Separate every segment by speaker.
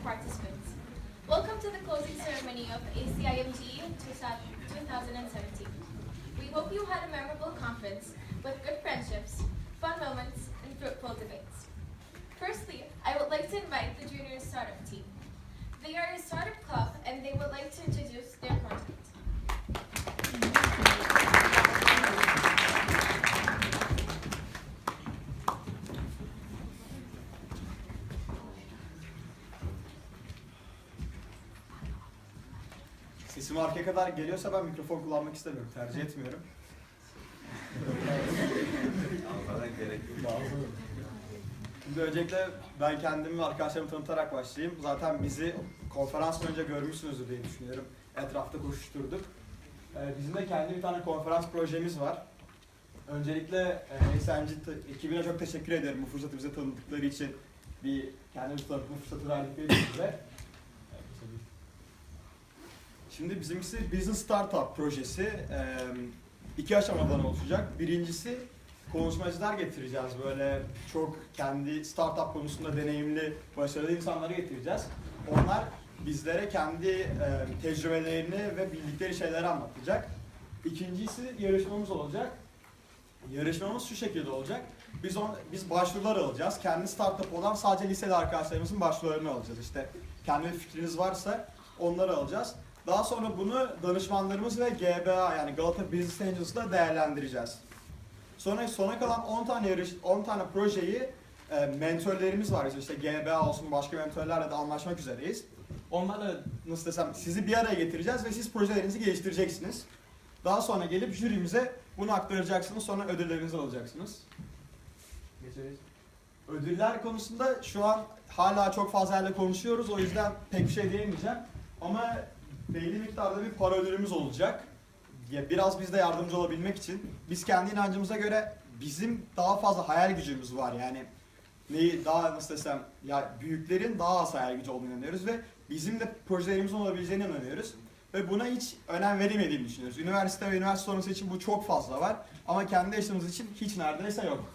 Speaker 1: participants. Welcome to the closing ceremony of ACIMG 2017. We hope you had a memorable conference with good friendships, fun moments, and fruitful debates. Firstly, I would like to invite the Junior Startup team. They are a startup club and they would like to introduce their project.
Speaker 2: Sesim arkaya kadar geliyorsa ben mikrofon kullanmak istemiyorum, tercih etmiyorum. Şimdi öncelikle ben kendimi ve arkadaşlarımı tanıtarak başlayayım. Zaten bizi konferanstan önce görmüşsünüzdür diye düşünüyorum. Etrafta koşuşturduk. Bizim de kendi bir tane konferans projemiz var. Öncelikle ACIMG ekibine çok teşekkür ederim bu fırsatı bize tanıdıkları için. Bir kendimizi tanıtma fırsatı verdikleri için bize. Şimdi bizimkisi Business Startup projesi. İki aşamadan oluşacak. Birincisi konuşmacılar getireceğiz. Böyle çok kendi startup konusunda deneyimli, başarılı insanları getireceğiz. Onlar bizlere kendi tecrübelerini ve bildikleri şeyleri anlatacak. İkincisi yarışmamız olacak. Yarışmamız şu şekilde olacak. Biz başvurular alacağız. Kendi startup olan sadece liseli arkadaşlarımızın başvurularını alacağız. İşte kendi bir fikriniz varsa onları alacağız. Daha sonra bunu danışmanlarımız ve GBA yani Galata Business Angels'la değerlendireceğiz. Sonra sona kalan 10 tane projeyi mentörlerimiz var. İşte GBA olsun başka mentörlerle de anlaşmak üzereyiz. Onlarla nasıl desem sizi bir araya getireceğiz ve siz projelerinizi geliştireceksiniz. Daha sonra gelip jürimize bunu aktaracaksınız. Sonra ödüllerinizi alacaksınız. Geçelim. Ödüller konusunda şu an hala çok fazla yerle konuşuyoruz. O yüzden pek bir şey diyemeyeceğim. Ama belli miktarda bir para ödülümüz olacak. Biraz bizde yardımcı olabilmek için. Biz kendi inancımıza göre bizim daha fazla hayal gücümüz var. Yani neyi daha nasıl desem ya büyüklerin daha az hayal gücü olduğunu inanıyoruz ve bizim de projelerimizin olabileceğine inanıyoruz. Ve buna hiç önem verilmediğini düşünüyoruz. Üniversite ve üniversite sonrası için bu çok fazla var. Ama kendi yaşımız için hiç neredeyse yok.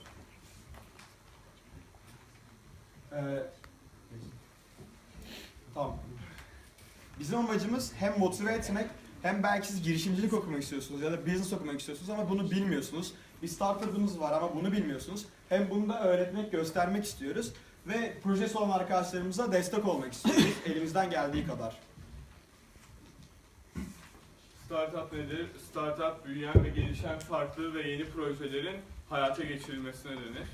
Speaker 2: Tamam. Bizim amacımız hem motive etmek hem belki siz girişimcilik okumak istiyorsunuz ya da business okumak istiyorsunuz ama bunu bilmiyorsunuz. Bir startup'ınız var ama bunu bilmiyorsunuz. Hem bunu da öğretmek, göstermek istiyoruz ve projesi olan arkadaşlarımıza destek olmak istiyoruz elimizden geldiği kadar.
Speaker 3: Startup nedir? Startup büyüyen ve gelişen farklı ve yeni projelerin hayata geçirilmesine denir.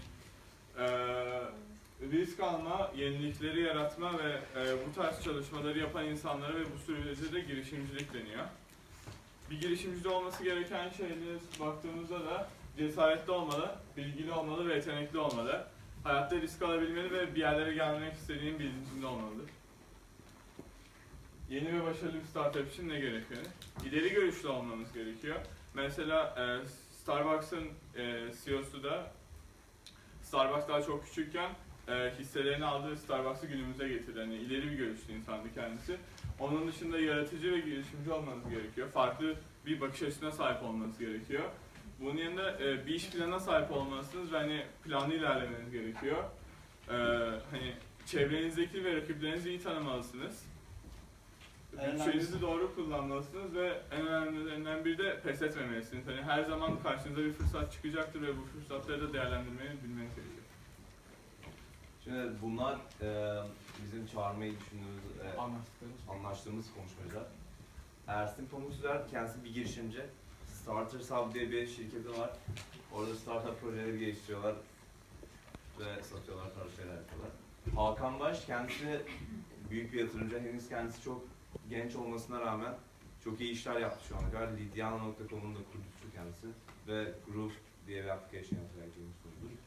Speaker 3: Risk alma, yenilikleri yaratma ve bu tarz çalışmaları yapan insanlara ve bu sürece de girişimcilik deniyor. Bir girişimcide olması gereken şeyler baktığımızda da cesaretli olmalı, bilgili olmalı ve yetenekli olmalı. Hayatta risk alabilmeli ve bir yerlere gelmek istediğin bilincinde olmalıdır. Yeni ve başarılı bir startup için ne gerekiyor? İleri görüşlü olmamız gerekiyor. Mesela Starbucks'ın CEO'su da Starbucks daha çok küçükken hisselerini aldığı Starbucks'ı günümüze getirdi. Yani ileri bir görüşlü insandı kendisi. Onun dışında yaratıcı ve girişimci olmanız gerekiyor. Farklı bir bakış açısına sahip olmanız gerekiyor. Bunun yanında bir iş planına sahip olmalısınız ve hani planlı ilerlemeniz gerekiyor. Hani çevrenizdeki ve rakiplerinizi iyi tanımalısınız. Bütçenizi doğru kullanmalısınız ve en önemlilerinden biri de pes etmemelisiniz. Hani her zaman karşınıza bir fırsat çıkacaktır ve bu fırsatları da değerlendirmeyi bilmeniz gerekiyor.
Speaker 4: Şimdi bunlar bizim çağırmayı düşündüğümüz, anlaştığımız konuşmacılar. Ersin Pamuksular kendisi bir girişimci. Starters Hub diye bir şirketi var. Orada startup projeleri geliştiriyorlar ve satıyorlar, tarzı şeyler yapıyorlar. Hakan Baş kendisi büyük bir yatırımcı. Henüz kendisi çok genç olmasına rağmen çok iyi işler yaptı şu ana kadar. Lidyana.com'un da kurucusu kendisi ve Groove diye bir application yaptı belki unutmuşsunuzdur.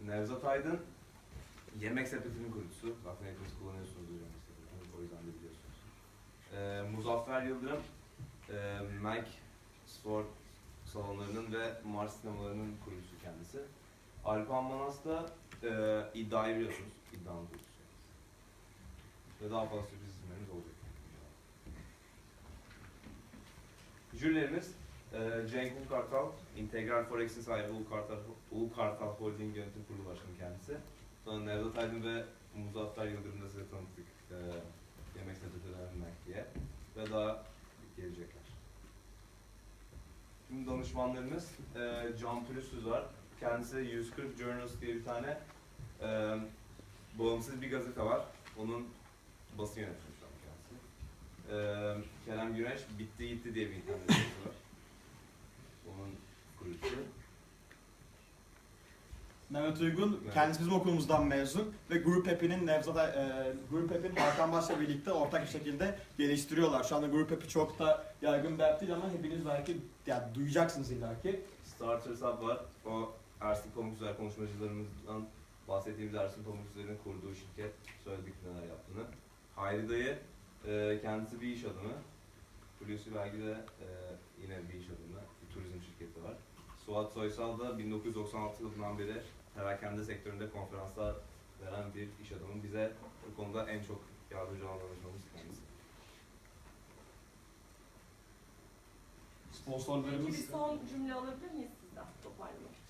Speaker 4: Nevzat Aydın Yemek Sepeti'nin kurucusu. Zaten hepiniz kullanıyorsunuz Yemek Sepeti'ni, o yüzden de biliyorsunuz. Muzaffer Yıldırım Mac Store salonlarının ve Mars sinemalarının kurucusu kendisi. Alpan Manas da iddiayı biliyorsunuz, iddianın kurucusu. Ve daha fazla sürpriz isimlerimiz olacak. Jürilerimiz Cenk Ulkartal, Integral Forex'in sahibi Ulu Kartal Holding Yönetim Kurulu Başkanı kendisi. Sonra Nevzat Aydın ve Muzaffer Yıldırım'da size tanıttık. Yemek sepeti vermek diye. Ve daha gelecekler. Şimdi danışmanlarımız Can Pürüzsüz var. Kendisi 140 Journals diye bir tane bağımsız bir gazete var. Onun basın yönetmeni şu an kendisi. Kerem Güneş Bitti Gitti diye bir internet sitesi var. Onun kurucusu.
Speaker 2: Mehmet Uygun,
Speaker 4: Evet.
Speaker 2: kendisi bizim okulumuzdan mezun ve Grup Happy'nin Grup Happy'nin Hakan Baş'la birlikte ortak bir şekilde geliştiriyorlar. Şu anda Grup Happy çok da yaygın bir app değil ama hepiniz belki yani duyacaksınız illaki.
Speaker 4: Starters Hub var. O Ersin Pamuküzer konuşmacılarımızdan bahsettiğimiz Ersin Pamuküzer'in kurduğu şirket. Söyledik neler yaptığını. Hayri Dayı kendisi bir iş adamı. Hulusi Belgi de yine bir iş adamı. Bir turizm şirketi var. Suat Soysal da 1996 yılından beri perakende sektöründe konferanslar veren bir iş adamı. Bize bu konuda en çok yardımcı olan danışmanımız kendisi.
Speaker 2: Sponsorlarımız...
Speaker 5: Peki bir son cümle alabilir miyiz sizden toparlamak için?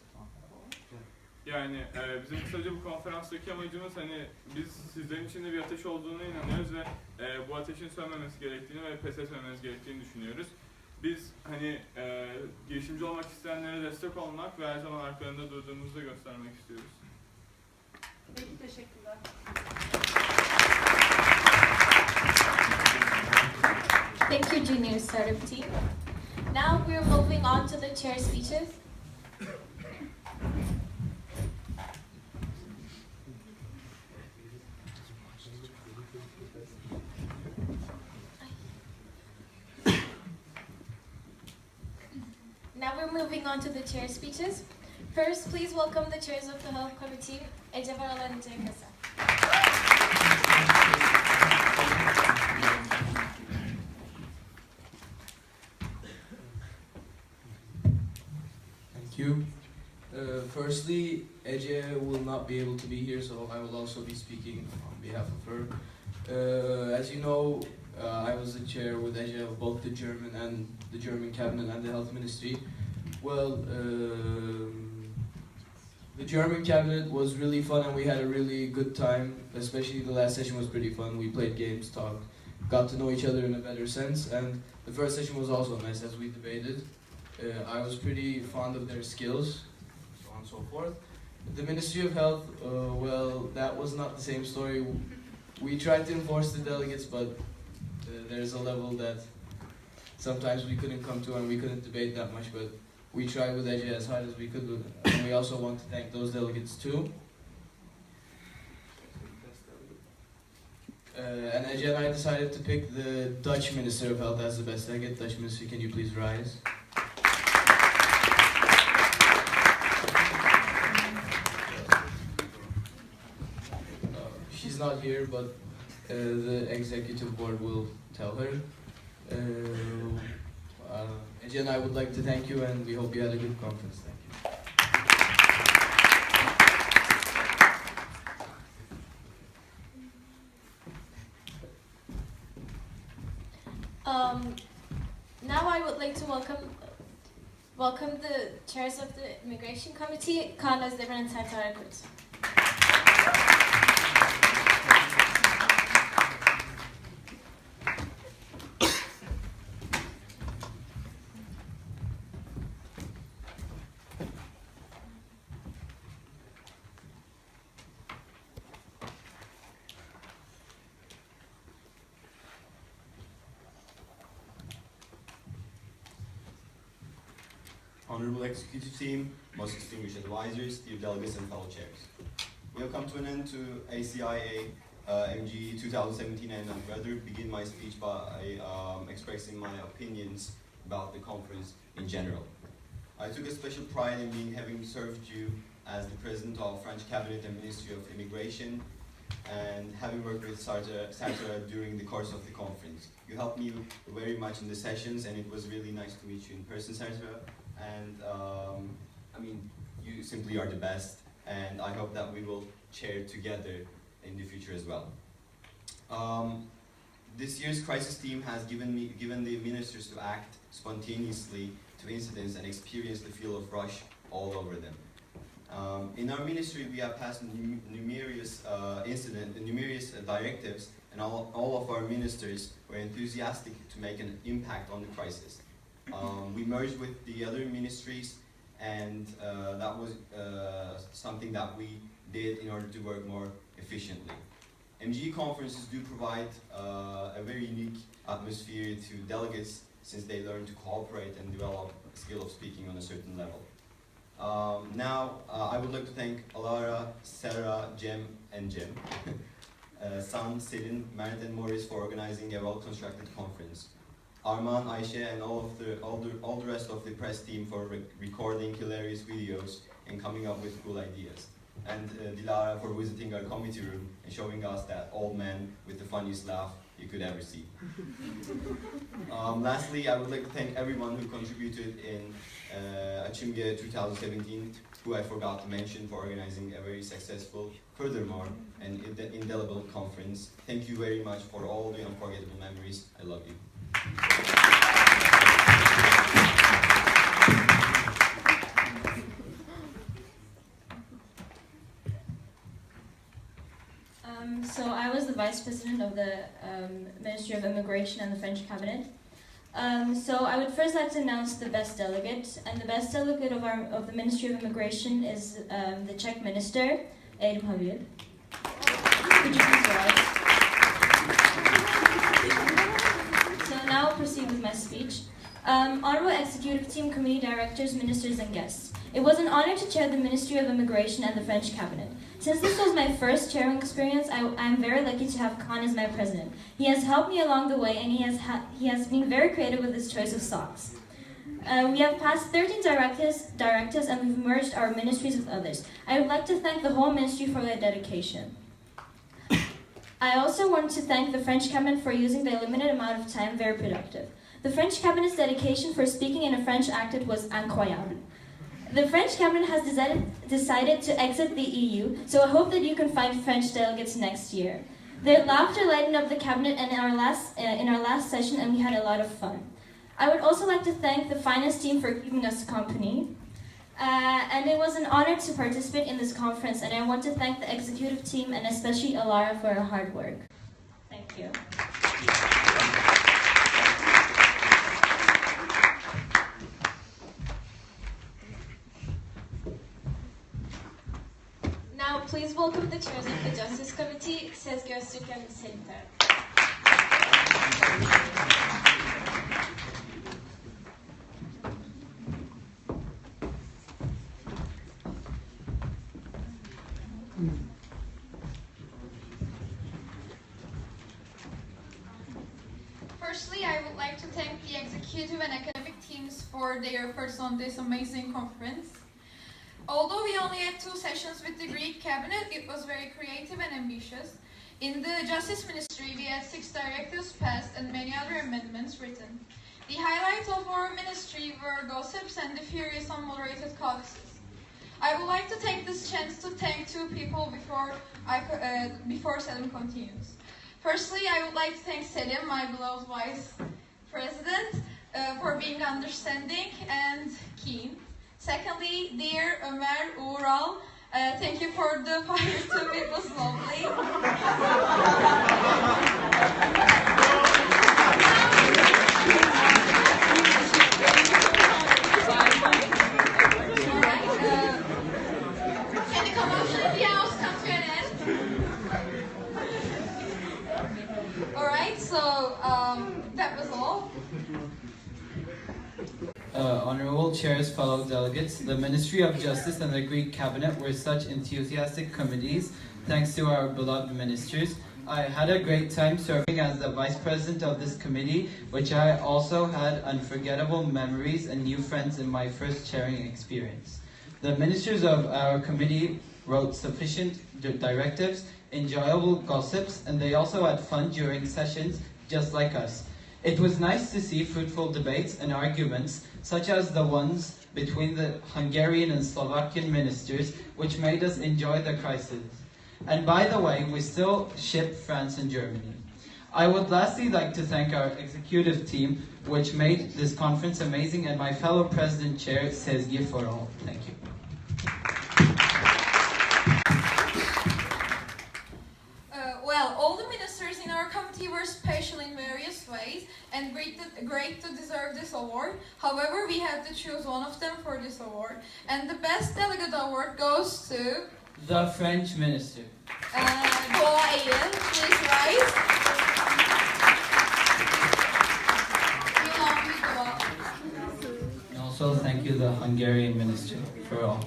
Speaker 3: Yani bizim kısaca bu konferanstaki amacımız hani biz sizlerin içinde bir ateş olduğuna inanıyoruz ve bu ateşin sönmemesi gerektiğini ve pes etmememiz gerektiğini düşünüyoruz. Biz hani girişimci olmak isteyenlere destek olmak ve her zaman arkalarında durduğumuzu da göstermek istiyoruz.
Speaker 5: Peki, teşekkürler.
Speaker 1: Thank you, Junior Startup Team. Now we're moving on to the chair speeches. Now we're moving on to the chair speeches. First, please welcome the chairs of the Health Committee, Ece Varol and Ece Kasa.
Speaker 6: Thank you. Firstly, Ece will not be able to be here, so I will also be speaking on behalf of her. As you know, I was the chair with Ece of both the German cabinet and the health ministry. Well, the German cabinet was really fun and we had a really good time, especially the last session was pretty fun. We played games, talked, got to know each other in a better sense, and the first session was also nice as we debated. I was pretty fond of their skills, so on and so forth. The Ministry of Health, well, that was not the same story. We tried to enforce the delegates, but there's a level that sometimes we couldn't come to and we couldn't debate that much, but we tried with Ece as hard as we could, and we also want to thank those delegates too. And Ece and I decided to pick the Dutch Minister of Health as the best delegate. Dutch Minister, can you please rise? She's not here, but the executive board will tell her. Ece and I would like to thank you, and we hope you had a good conference. Thank you.
Speaker 1: Now I would like to welcome the chairs of the Immigration Committee, Kaan Özdemir and Sertar Akut.
Speaker 7: Honorable Executive Team, most distinguished advisors, dear delegates and fellow chairs. We have come to an end to ACIA MG 2017 and I'd rather begin my speech by expressing my opinions about the conference in general. I took a special pride in having served you as the President of French Cabinet and Ministry of Immigration and having worked with Sartre during the course of the conference. You helped me very much in the sessions and it was really nice to meet you in person, Sartre. And I mean, you simply are the best, and I hope that we will chair together in the future as well. This year's crisis team has given the ministers to act spontaneously to incidents and experience the feel of rush all over them. In our ministry, we have passed numerous directives, and all of our ministers were enthusiastic to make an impact on the crisis. We merged with the other ministries, and that was something that we did in order to work more efficiently. MGE conferences do provide a very unique atmosphere to delegates, since they learn to cooperate and develop a skill of speaking on a certain level. Now, I would like to thank Alara, Sarah, Jem, and Jem, Sam, Selin, Mert, and Morris for organizing a well-constructed conference. Arman, Ayşe, and all the rest of the press team for recording hilarious videos and coming up with cool ideas. And Dilara for visiting our committee room and showing us that old man with the funniest laugh you could ever see. Lastly, I would like to thank everyone who contributed in Açımge 2017, who I forgot to mention, for organizing a very successful, furthermore, and indelible conference. Thank you very much for all the unforgettable memories. I love you.
Speaker 8: So I was the Vice President of the Ministry of Immigration and the French Cabinet. So I would first like to announce the best delegate, and the best delegate of the Ministry of Immigration is the Czech Minister, Erim Havil. Could you please rise? So now I'll proceed with my speech. Honorable Executive Team, Committee Directors, Ministers, and guests. It was an honor to chair the Ministry of Immigration and the French Cabinet. Since this was my first chairing experience, I'm very lucky to have Khan as my president. He has helped me along the way, and he has been very creative with his choice of socks. We have passed 13 directives, and we've merged our ministries with others. I would like to thank the whole ministry for their dedication. I also want to thank the French Cabinet for using the limited amount of time very productive. The French Cabinet's dedication for speaking in a French accent was incroyable. The French Cabinet has decided to exit the EU, so I hope that you can find French delegates next year. Their laughter lightened up the Cabinet in our last session, and we had a lot of fun. I would also like to thank the finance team for keeping us company. And it was an honor to participate in this conference, and I want to thank the executive team and especially Alara for her hard work. Thank you.
Speaker 1: Now, please welcome the chairs of the Justice Committee, Sezgi Öztürk and Selin Tarak.
Speaker 9: Firstly, I would like to thank the executive and academic teams for their efforts on this amazing conference. Although we only had 2 sessions with the Greek cabinet, it was very creative and ambitious. In the Justice Ministry, we had 6 directives passed and many other amendments written. The highlight of our ministry were gossips and the furious unmoderated caucuses. I would like to take this chance to thank 2 people before Selim continues. Firstly, I would like to thank Selim, my beloved Vice President, for being understanding and keen. Secondly, dear Ömer Uğural, thank you for the fire too, it was lovely. Can the commotion in the house come to an end? Alright, so that was all.
Speaker 10: Honorable chairs, fellow delegates, the Ministry of Justice and the Greek Cabinet were such enthusiastic committees, thanks to our beloved ministers. I had a great time serving as the vice president of this committee, which I also had unforgettable memories and new friends in my first chairing experience. The ministers of our committee wrote sufficient directives, enjoyable gossips, and they also had fun during sessions, just like us. It was nice to see fruitful debates and arguments, such as the ones between the Hungarian and Slovakian ministers, which made us enjoy the crisis. And by the way, we still ship France and Germany. I would lastly like to thank our executive team, which made this conference amazing, and my fellow president chair, Sezgi, for all. Thank you.
Speaker 9: Well, all the ministers in our committee were special in various ways and great to deserve this award. However, we had to choose one of them for this award. And the best delegate award goes to...
Speaker 10: the French minister.
Speaker 9: Doğa Eylül, please rise. We love you, Doğa.
Speaker 10: And also thank you the Hungarian minister for all.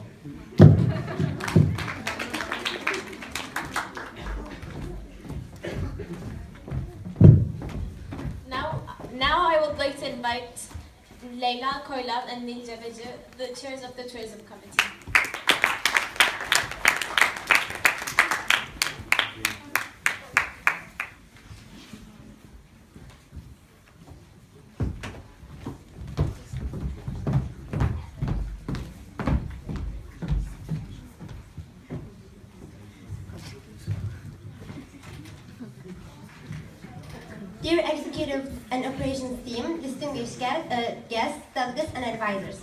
Speaker 1: Now I would like to invite Leyla Koylan and Nil Cebeci, the chairs of the Tourism Committee.
Speaker 11: Dear Executive and Operations Team, distinguished guests, delegates, and advisors.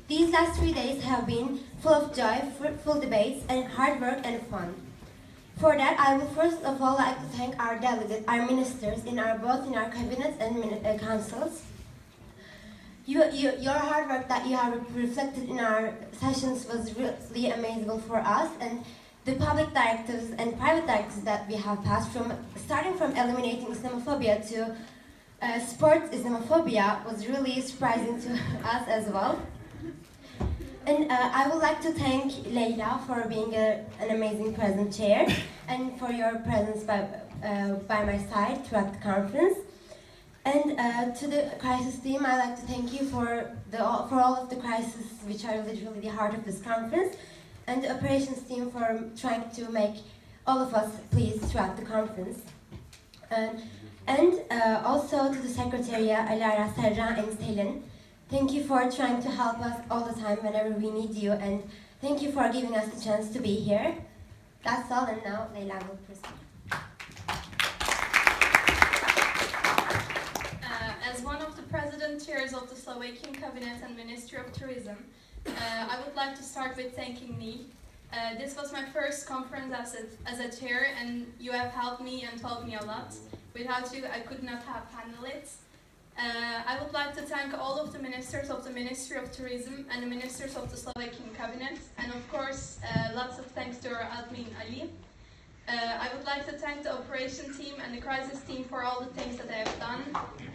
Speaker 11: These last 3 days have been full of joy, fruitful debates, and hard work and fun. For that, I will first of all like to thank our delegates, our ministers, both in our cabinets and councils. Your hard work that you have reflected in our sessions was really amazing for us, and the public directives and private directives that we have passed, starting from eliminating Islamophobia to sports Islamophobia, was really surprising to us as well. And I would like to thank Leyla for being an amazing present chair and for your presence by my side throughout the conference. And to the crisis team, I'd like to thank you for all of the crises which are literally the heart of this conference, and the operations team for trying to make all of us pleased throughout the conference. And also to the Secretariat, Alara, Serra, and Selin. Thank you for trying to help us all the time whenever we need you, and thank you for giving us the chance to be here. That's all, and now Leyla will proceed.
Speaker 1: As one of the president chairs of the Slovakian Cabinet and Ministry of Tourism, I would like to start with thanking Nil. This was my first conference as a chair, and you have helped me and taught me a lot. Without you, I could not have handled it. I would like to thank all of the ministers of the Ministry of Tourism and the ministers of the Slovakian Cabinet, and of course, lots of thanks to our admin Ali. I would like to thank the operation team and the crisis team for all the things that they have done.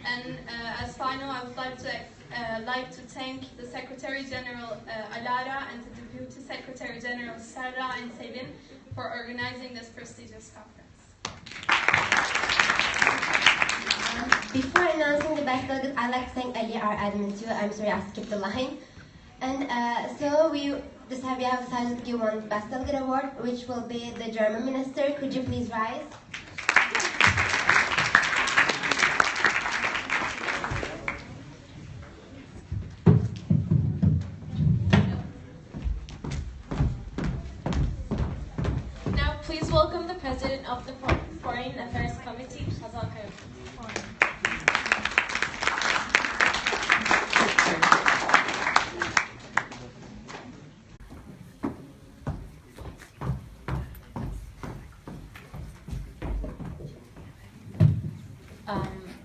Speaker 1: And as final, I would like to thank the Secretary General Alara and the Deputy Secretary General Serra and Selin for organizing this prestigious conference.
Speaker 11: Before announcing the best delegate, I'd like to thank Ali, our admin too. I'm sorry I skipped the line. And so we have decided to give one best delegate award, which will be the German minister. Could you please rise?
Speaker 1: Now, please welcome the President of the Foreign Affairs Committee, Hazal Kaya.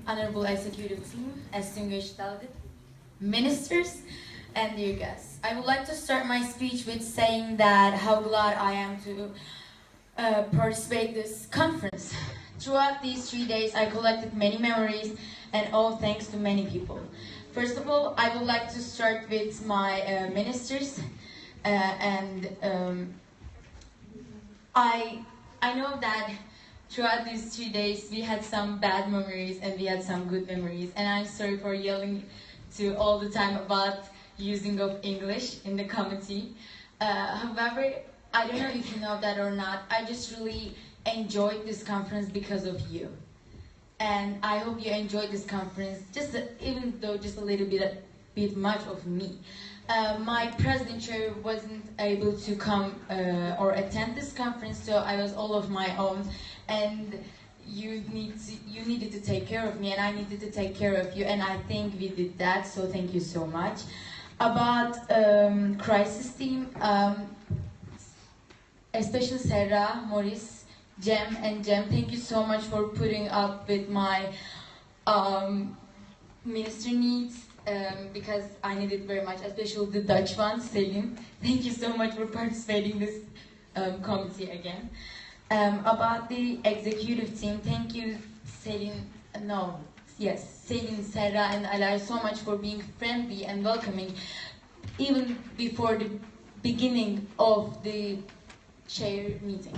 Speaker 12: Honorable Executive Team, distinguished delegates, ministers, and dear guests. I would like to start my speech with saying that how glad I am to participate in this conference. Throughout these 3 days, I collected many memories, and all thanks to many people. First of all, I would like to start with my ministers, I know that throughout these 3 days, we had some bad memories and we had some good memories. And I'm sorry for yelling to all the time about using of English in the committee. However, I don't know if you know that or not, I just really enjoyed this conference because of you. And I hope you enjoyed this conference, even though just a little bit much of me. My president chair wasn't able to come or attend this conference, so I was all of my own. And you needed to take care of me, and I needed to take care of you, and I think we did that, so thank you so much. About crisis team, especially Serra, Maurice, Jem and Jem, thank you so much for putting up with my minister needs because I need it very much, especially the Dutch one, Selim. Thank you so much for participating in this committee again. About the executive team, thank you, Selim, Serra and Alay so much for being friendly and welcoming even before the beginning of the chair meeting.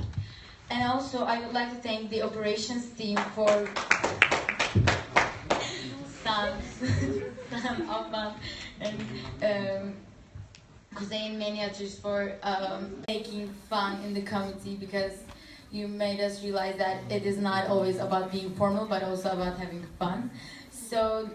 Speaker 12: And also I would like to thank the operations team for Sam, Afan and Kuzey'in Miniatures for making fun in the committee because you made us realize that it is not always about being formal but also about having fun. So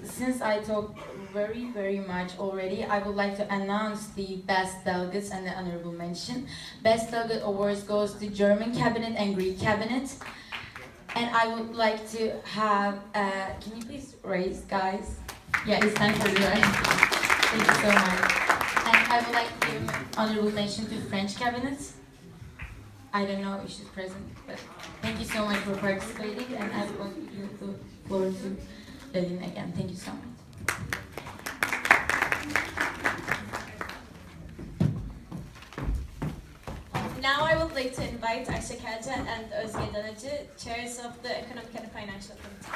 Speaker 12: since I talked very much already, I would like to announce the best delegates and the honorable mention. Best delegate awards goes to German cabinet and Greek cabinet. And I would like to have, can you please raise, guys? Yeah, it's time for the rise. Thank you so much. And I would like to give honorable mention to French cabinet. I don't know if she's present, but thank you so much for participating, and I will give the floor to Lillian again. Thank you so much.
Speaker 1: Now I would like to invite Ayşe Kaya and Özge Danacı, chairs of the Economic and Financial Committee.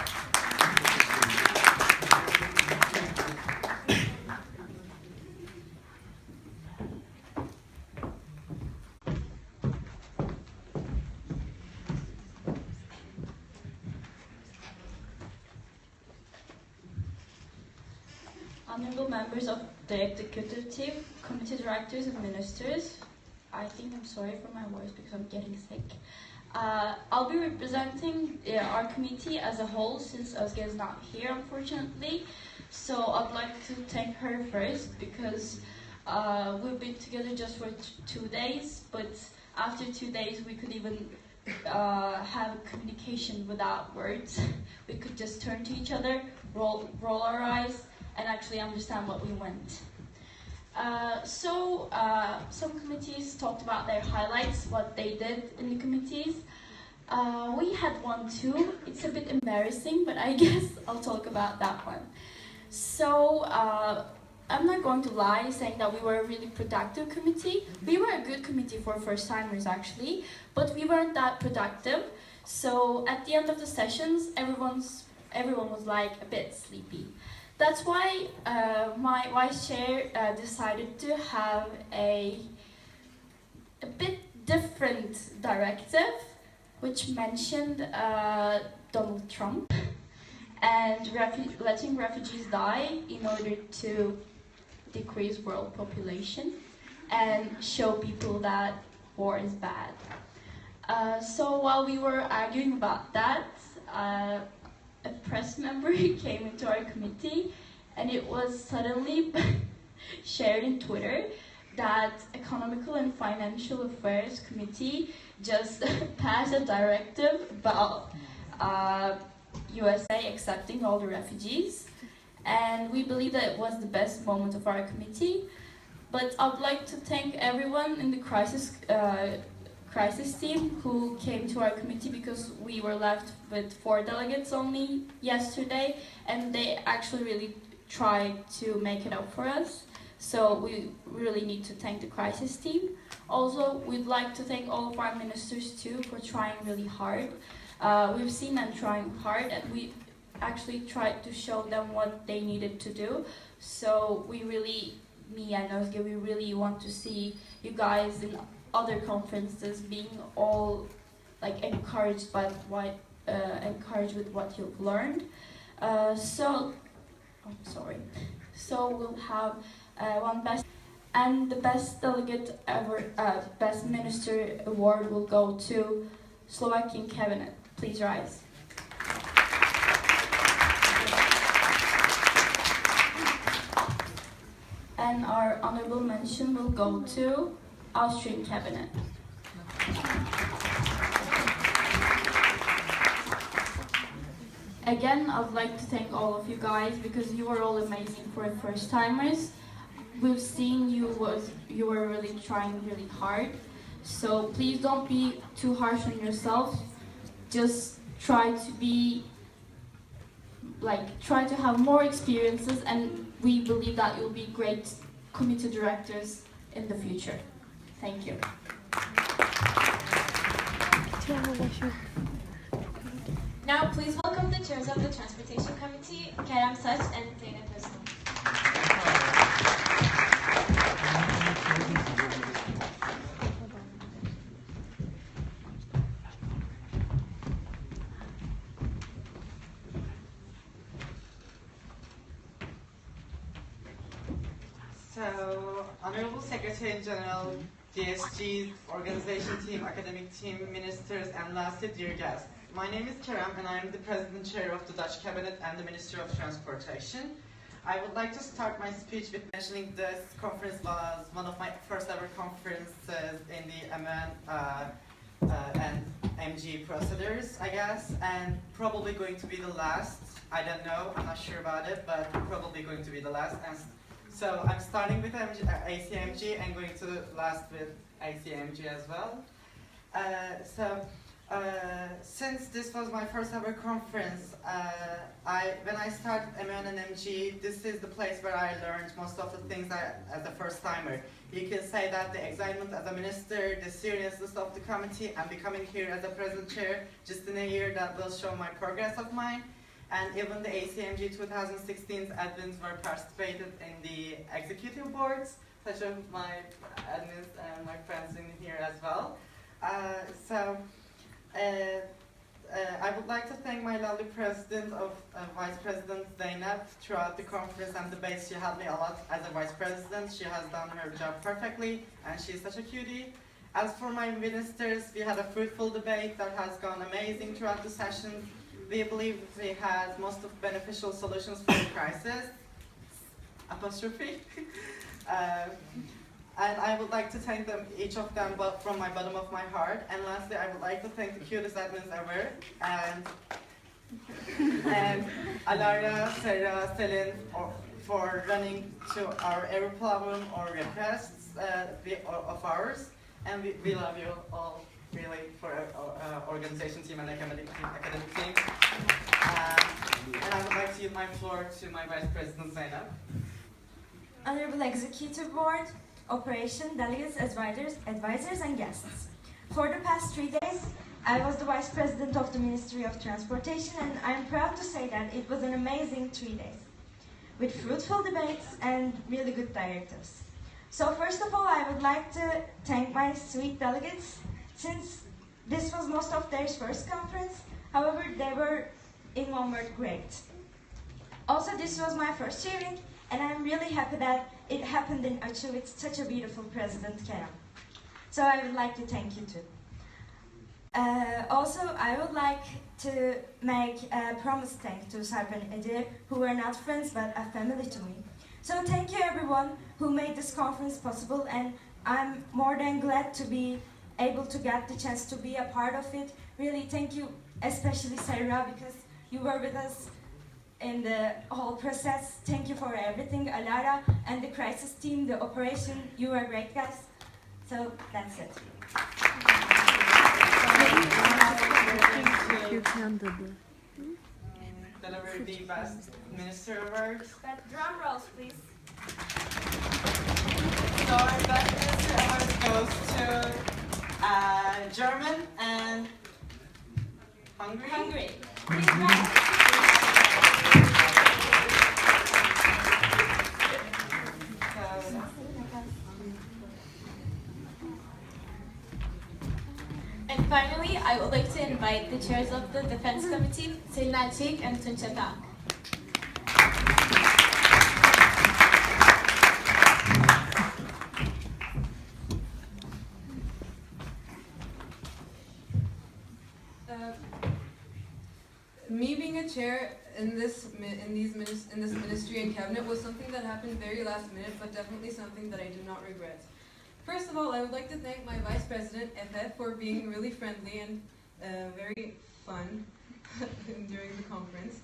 Speaker 13: Honorable members of the executive team, committee directors and ministers, I think I'm sorry for my voice because I'm getting sick. I'll be representing our committee as a whole since Özge is not here, unfortunately. So I'd like to thank her first because we've been together just for 2 days, but after 2 days we could even have communication without words. We could just turn to each other, roll our eyes, and actually understand what we went. Some committees talked about their highlights, what they did in the committees. We had one too. It's a bit embarrassing, but I guess I'll talk about that one. So I'm not going to lie saying that we were a really productive committee. We were a good committee for first-timers actually, but we weren't that productive. So at the end of the sessions, everyone was like a bit sleepy. That's why my vice chair decided to have a bit different directive, which mentioned Donald Trump and letting refugees die in order to decrease world population and show people that war is bad. So while we were arguing about that, a press member came into our committee and it was suddenly shared in Twitter that Economical and Financial Affairs Committee just passed a directive about USA accepting all the refugees, and we believe that it was the best moment of our committee. But I'd like to thank everyone in the crisis team who came to our committee because we were left with 4 delegates only yesterday, and they actually really tried to make it up for us. So we really need to thank the crisis team. Also, we'd like to thank all of our ministers too for trying really hard. We've seen them trying hard, and we actually tried to show them what they needed to do. So we really, me and Özge, we really want to see you guys in other conferences being all like encouraged by encouraged with what you've learned. So we'll have one best, and the best delegate ever, best minister award will go to Slovakian cabinet. Please rise. And our honorable mention will go to Austrian cabinet. Again, I'd like to thank all of you guys because you were all amazing for first-timers. We've seen you were really trying really hard. So please don't be too harsh on yourself. Just try to have more experiences, and we believe that you'll be great committee directors in the future. Thank you.
Speaker 1: Now, please welcome the chairs of the Transportation Committee, Kerem Saç and Zeynep Özkan.
Speaker 14: So, Honorable Secretary General, DSG, organization team, academic team, ministers, and lastly, dear guests. My name is Kerem, and I am the President Chair of the Dutch Cabinet and the Ministry of Transportation. I would like to start my speech with mentioning this conference was one of my first ever conferences in the MN and MG procedures, I guess, and probably going to be the last. I don't know, I'm not sure about it, but probably going to be the last. And so I'm starting with ACMG and going to last with ACMG as well. Since this was my first ever conference, when I started MN and MG, this is the place where I learned most of the things as a first timer. You can say that the excitement as a minister, the seriousness of the committee, and becoming here as a president chair just in a year that will show my progress of mine. And even the ACMG 2016's admins were participated in the executive boards, such as my admins and my friends in here as well. I would like to thank my lovely president of Vice President Zeynep throughout the conference and debates. She helped me a lot as a vice president. She has done her job perfectly, and she's such a cutie. As for my ministers, we had a fruitful debate that has gone amazing throughout the session. We believe we had most of beneficial solutions for the crisis. Apostrophe. And I would like to thank them, each of them, from my bottom of my heart. And lastly, I would like to thank the cutest admins ever, and Alara, Sarah, Selin, for running to our every problem or requests of ours. And we love you all, really, for our organization team and academic team. And I would like to yield my floor to my Vice President Zeynep.
Speaker 15: Honorable Executive Board, Operation, delegates, advisors, and guests. For the past 3 days, I was the Vice President of the Ministry of Transportation, and I am proud to say that it was an amazing 3 days, with fruitful debates and really good directives. So first of all, I would like to thank my sweet delegates, since this was most of their first conference. However, they were, in one word, great. Also, this was my first hearing, and I'm really happy that it happened in Açu with such a beautiful President Kerem. So I would like to thank you too. Also, I would like to make a promise thank to Sarp and Ede, who were not friends but a family to me. So thank you everyone who made this conference possible, and I'm more than glad to be able to get the chance to be a part of it. Really thank you, especially Sarah, because you were with us in the whole process. Thank you for everything, Alara and the crisis team, the operation. You are great guys. So that's it.
Speaker 14: Deliver the best minister awards.
Speaker 1: Drum rolls, please.
Speaker 14: So our best minister award goes to German and Hungary.
Speaker 1: And finally, I would like to invite the chairs of the Defense Committee, Selin Alçık and Tunç Atak.
Speaker 16: Me being a chair in this ministry and cabinet was something that happened very last minute, but definitely something that I do not regret. First of all, I would like to thank my Vice President, Efe, for being really friendly and very fun during the conference.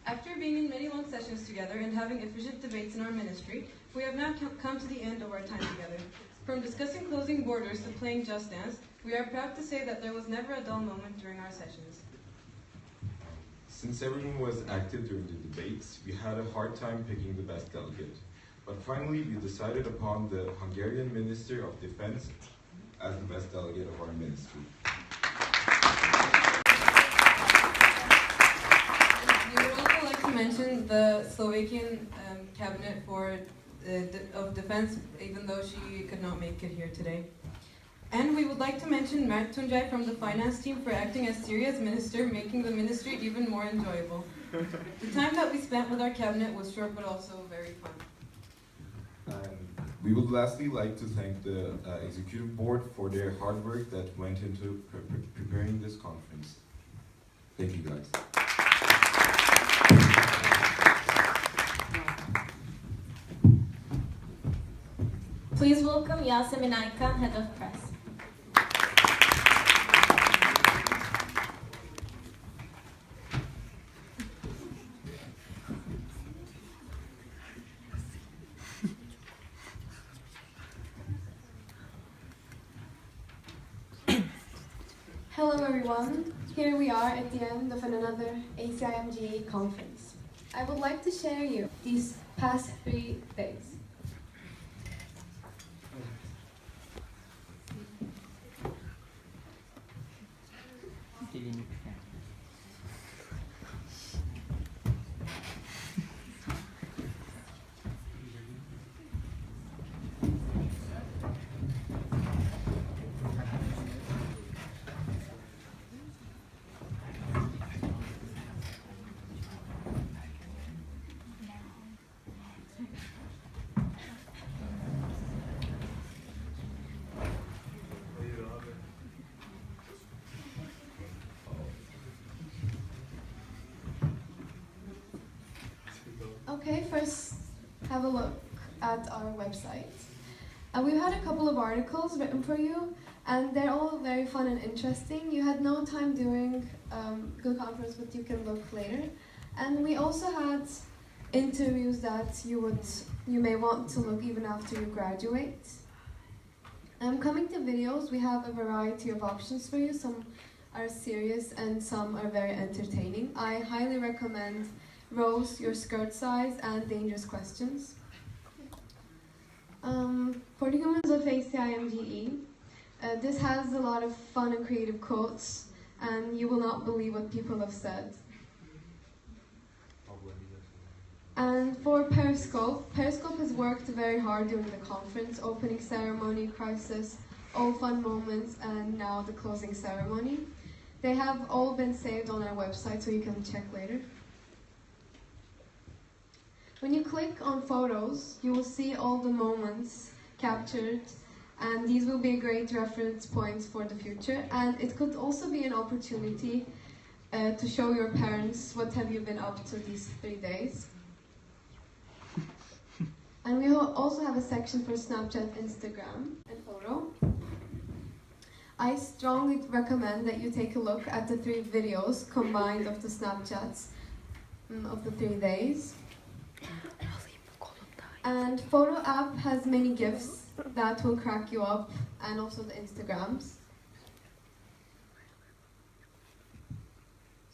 Speaker 16: After being in many long sessions together and having efficient debates in our ministry, we have now come to the end of our time together. From discussing closing borders to playing Just Dance, we are proud to say that there was never a dull moment during our sessions.
Speaker 17: Since everyone was active during the debates, we had a hard time picking the best delegate. But finally, we decided upon the Hungarian Minister of Defense as the best delegate of our ministry.
Speaker 16: We would also like to mention the Slovakian cabinet of defense, even though she could not make it here today. And we would like to mention Mert Tuncay from the finance team for acting as Syria's minister, making the ministry even more enjoyable. The time that we spent with our cabinet was short but also very fun.
Speaker 17: We would lastly like to thank the executive board for their hard work that went into preparing this conference. Thank you, guys.
Speaker 1: Please welcome Yasemin Aykan, Head of Press.
Speaker 18: Hello everyone, here we are at the end of another ACIMGE conference. I would like to share you these past 3 days. Okay, first have a look at our website. We've had a couple of articles written for you, and they're all very fun and interesting. You had no time during the conference, but you can look later. And we also had interviews that you may want to look even after you graduate. Coming to videos, we have a variety of options for you. Some are serious and some are very entertaining. I highly recommend Rose, Your Skirt Size, and Dangerous Questions. For the humans of ACIMGE, this has a lot of fun and creative quotes, and you will not believe what people have said. And for Periscope, Periscope has worked very hard during the conference, opening ceremony, crisis, all fun moments, and now the closing ceremony. They have all been saved on our website, so you can check later. When you click on photos, you will see all the moments captured, and these will be great reference points for the future. And it could also be an opportunity to show your parents what have you been up to these 3 days. And we also have a section for Snapchat, Instagram, and photo. I strongly recommend that you take a look at the 3 videos combined of the Snapchats of the 3 days. And Photo app has many GIFs that will crack you up, and also the Instagrams.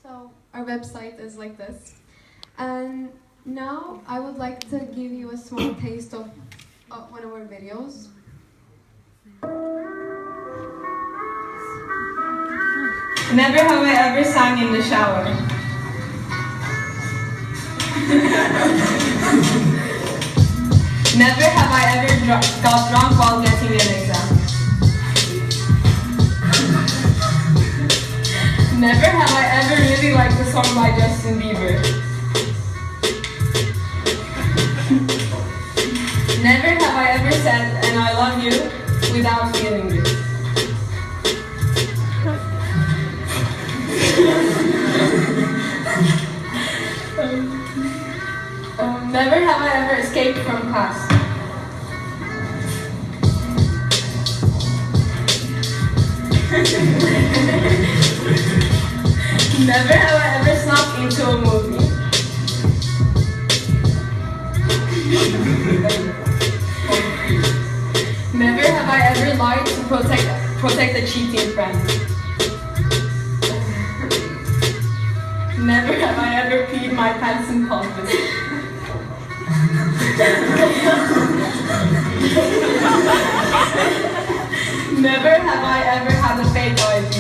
Speaker 18: So our website is like this. And now I would like to give you a small taste of one of our videos.
Speaker 19: Never have I ever sang in the shower. Never have I ever got drunk while getting an exam. Never have I ever really liked a song by Justin Bieber. Never have I ever said, "and I love you," without feeling it. Never have I ever escaped from class. Never have I ever snuck into a movie. Never have I ever lied to protect a cheating friend. Never have I ever peed my pants in public. Never have I ever had a fake ID.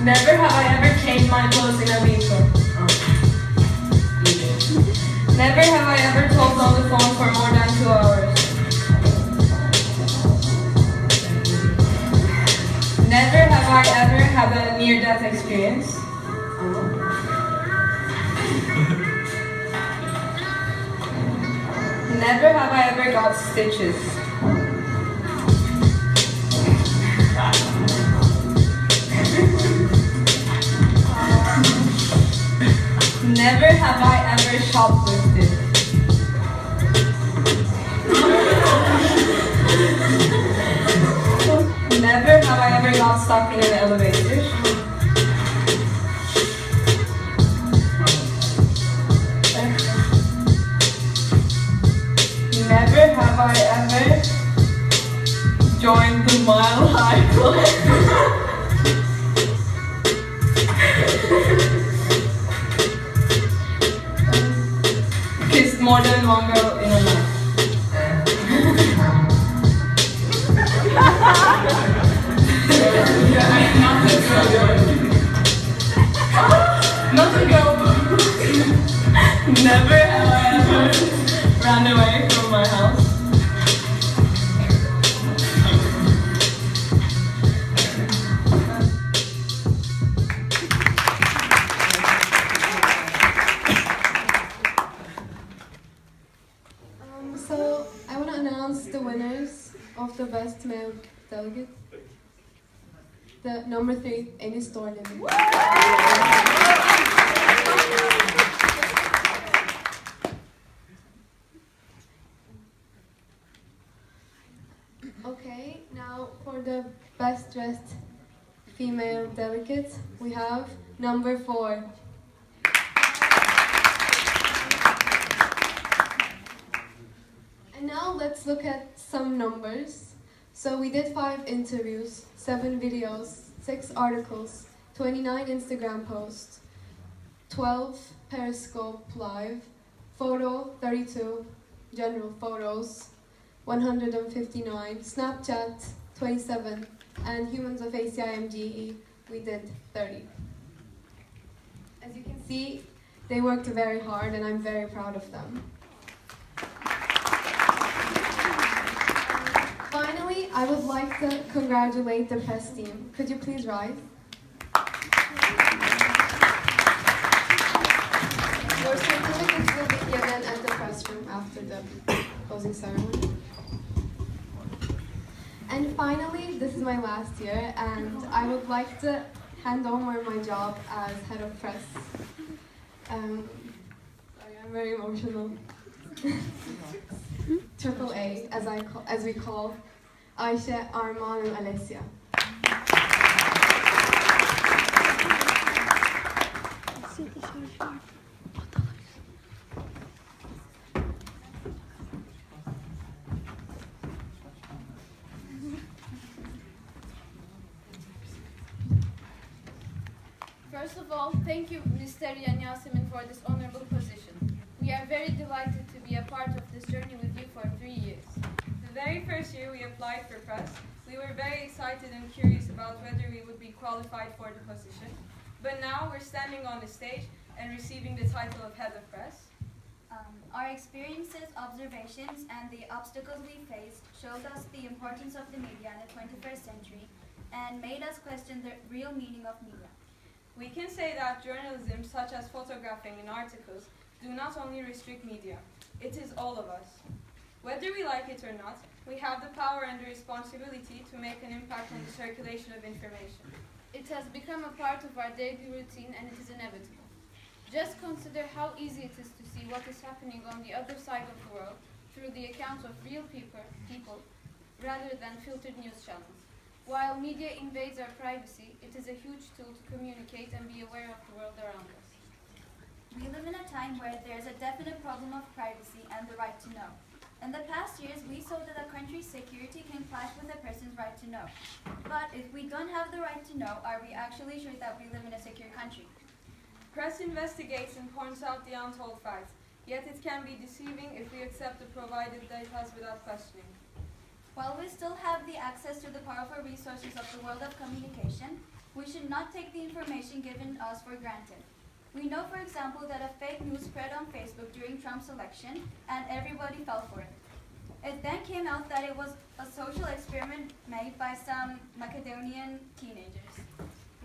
Speaker 19: Never have I ever changed my clothes in a vehicle. Never have I ever talked on the phone for more than 2 hours. Never have I ever had a near-death experience. Never have I ever got stitches. Never have I ever shoplifted. Never have I ever got stuck in an elevator. Never have I ever joined the Mile High Club. Kissed more than one girl in a night. Not a girl. Never have I ever ran away from my house.
Speaker 18: So I want to announce the winners of the best male delegate. The number 3, Enis Dorlin. Okay, now for the best dressed female delegate, we have number 4. And now let's look at some numbers. So we did 5 interviews, 7 videos, 6 articles, 29 Instagram posts, 12 Periscope live, photo 32, general photos 159, Snapchat 27, and Humans of ACIMGE we did 30. As you can see, they worked very hard and I'm very proud of them. Finally, I would like to congratulate the press team. Could you please rise? Your certificates will be given at the press room after the closing ceremony. And finally, this is my last year, and I would like to hand over my job as head of press. Sorry, I'm very emotional. Triple A, as we call Ayşe, Arman, and Alessia.
Speaker 1: First of all, thank you, Mr. Yan Yasemin, for this honorable position. We are very delighted to be a part of this journey with you for 3 years.
Speaker 19: The very first year we applied for press, we were very excited and curious about whether we would be qualified for the position. But now we're standing on the stage and receiving the title of head of press.
Speaker 20: Our experiences, observations, and the obstacles we faced showed us the importance of the media in the 21st century and made us question the real meaning of media.
Speaker 19: We can say that journalism, such as photographing and articles, do not only restrict media. It is all of us. Whether we like it or not, we have the power and the responsibility to make an impact on the circulation of information.
Speaker 1: It has become a part of our daily routine and it is inevitable. Just consider how easy it is to see what is happening on the other side of the world through the accounts of real people rather than filtered news channels. While media invades our privacy, it is a huge tool to communicate and be aware of the world around us.
Speaker 20: We live in a time where there is a definite problem of privacy and the right to know. In the past years, we saw that a country's security can clash with a person's right to know. But if we don't have the right to know, are we actually sure that we live in a secure country?
Speaker 19: Press investigates and points out the untold facts, yet it can be deceiving if we accept the provided data without questioning.
Speaker 20: While we still have the access to the powerful resources of the world of communication, we should not take the information given us for granted. We know, for example, that a fake news spread on Facebook during Trump's election, and everybody fell for it. It then came out that it was a social experiment made by some Macedonian teenagers.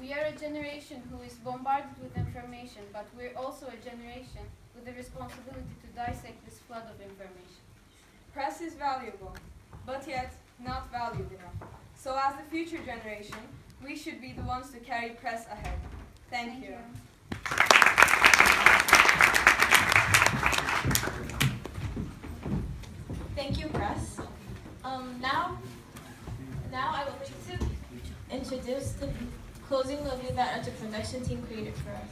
Speaker 1: We are a generation who is bombarded with information, but we're also a generation with the responsibility to dissect this flood of information.
Speaker 19: Press is valuable, but yet not valued enough. So as the future generation, we should be the ones to carry press ahead. Thank you.
Speaker 1: Thank you, press. Now I would like to introduce the closing movie that our production team created for us.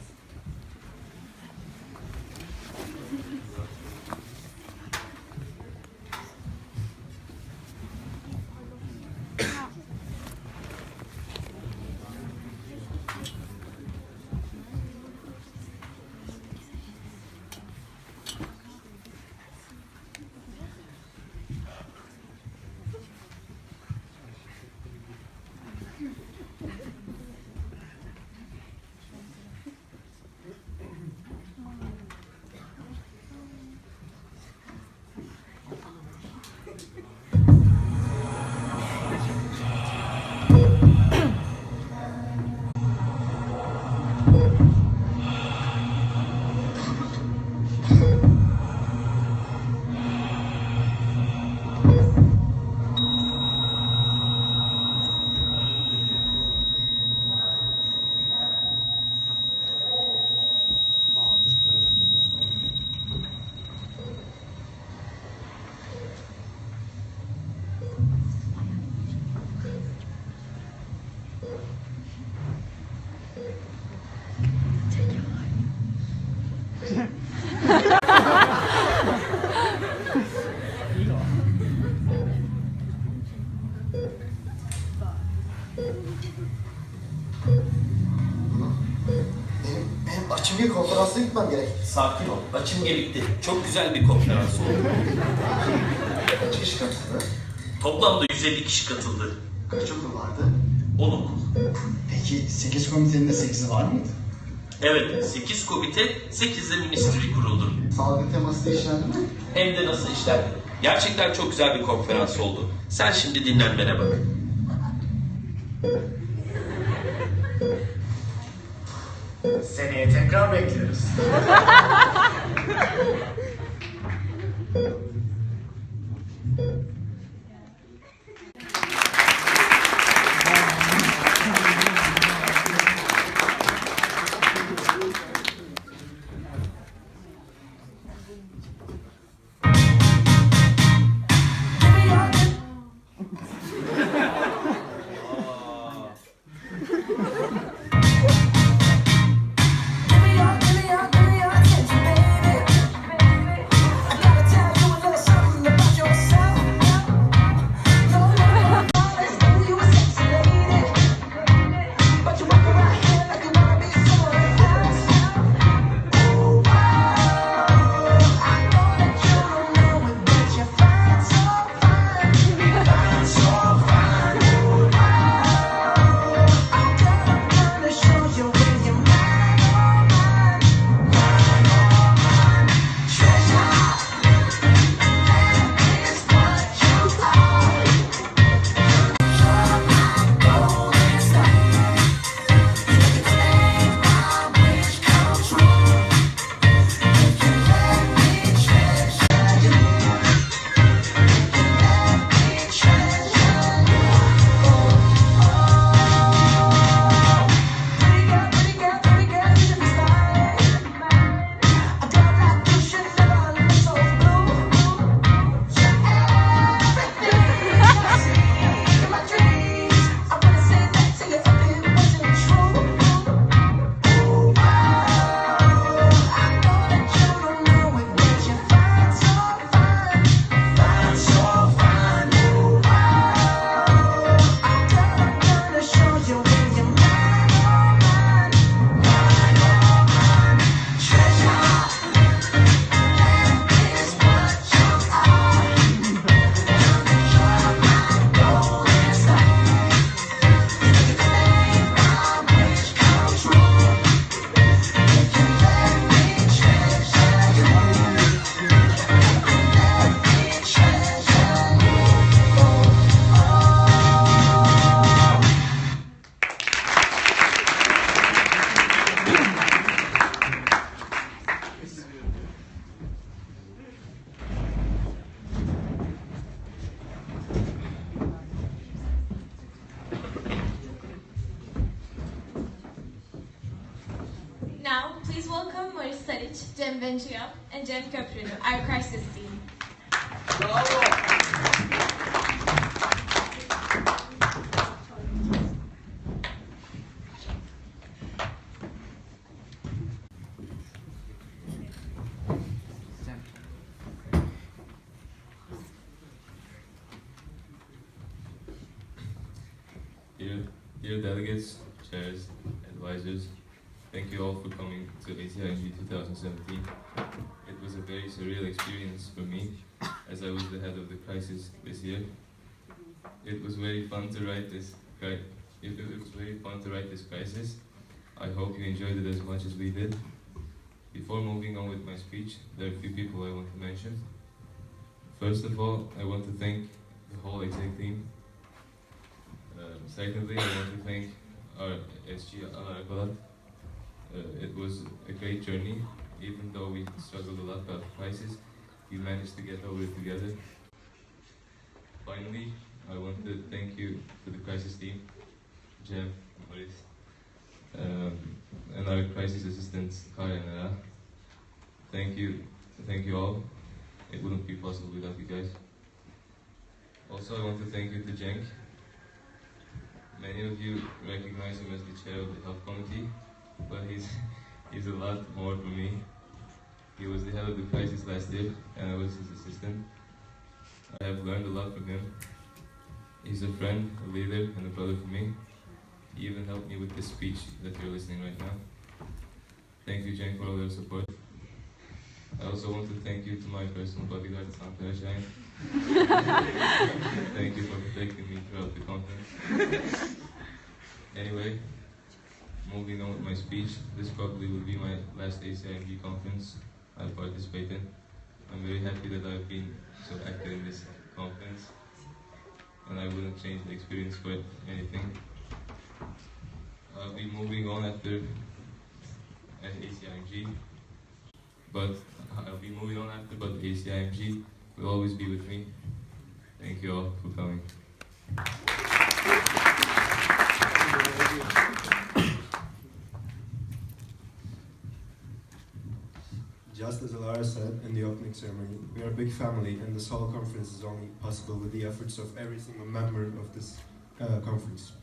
Speaker 21: Benim açımı konferansa gitmem gerek.
Speaker 22: Sakin ol. Açım gelikti. Çok güzel bir konferans oldu.
Speaker 21: Kaç kişi katıldı?
Speaker 22: Toplamda 150 kişi katıldı.
Speaker 21: Kaç okul vardı?
Speaker 22: 10 okul.
Speaker 21: Peki 8 komitenin de 8'i var mıydı?
Speaker 22: Evet, 8 komite, 8 de ministry kuruldu.
Speaker 21: Salgın teması da işlendi mi?
Speaker 22: Hem de nasıl işlendi. Gerçekten çok güzel bir konferans oldu. Sen şimdi dinlenmene bak.
Speaker 21: Seneye tekrar bekleriz.
Speaker 23: Give me your attention, baby.
Speaker 1: welcome Maurice Saric, Cem Bençuya, and Cem Köprülü, our crisis team.
Speaker 2: Dear delegates, chairs, advisors, thank you all for coming to ACIMG 2017. It was a very surreal experience for me, as I was the head of the crisis this year. It was very fun to write this. It was very fun to write this crisis. I hope you enjoyed it as much as we did. Before moving on with my speech, there are a few people I want to mention. First of all, I want to thank the whole exec team. Secondly, I want to thank our SG Alar. It was a great journey. Even though we struggled a lot about the crisis, we managed to get over it together. Finally, I want to thank you to the crisis team, Cem, Maurice, and our crisis assistants, Kaya and Ara. Thank you all. It wouldn't be possible without you guys. Also, I want to thank you to Cenk. Many of you recognize him as the chair of the health committee, but he's a lot more for me. He was the head of the crisis last year, and I was his assistant. I have learned a lot from him. He's a friend, a leader, and a brother for me. He even helped me with this speech that you're listening right now. Thank you, Cenk, for all your support. I also want to thank you to my personal bodyguard, Sankara Şahin. Thank you for protecting me throughout the conference. Anyway, moving on with my speech, this probably will be my last ACIMG conference I participate in. I'm very happy that I've been so active in this conference, and I wouldn't change the experience for anything. I'll be moving on after ACIMG, but the ACIMG will always be with me. Thank you all for coming.
Speaker 4: Just as Alara said in the opening ceremony, we are a big family, and this whole conference is only possible with the efforts of every single member of this conference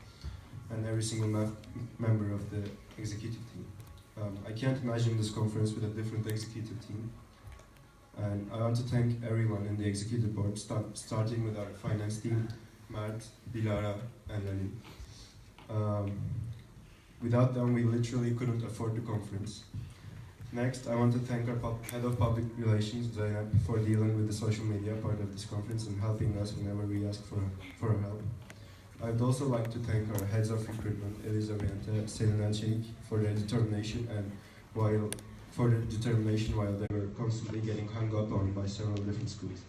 Speaker 4: and every single member of the executive team. I can't imagine this conference with a different executive team. And I want to thank everyone in the executive board, starting with our finance team, Mert, Dilara, and Lali. Without them, we literally couldn't afford the conference. Next, I want to thank our head of public relations, Zeynep, for dealing with the social media part of this conference and helping us whenever we ask for help. I'd also like to thank our heads of recruitment, Eliza Bente, Selin Elçelik, for their determination while they were constantly getting hung up on by several different schools.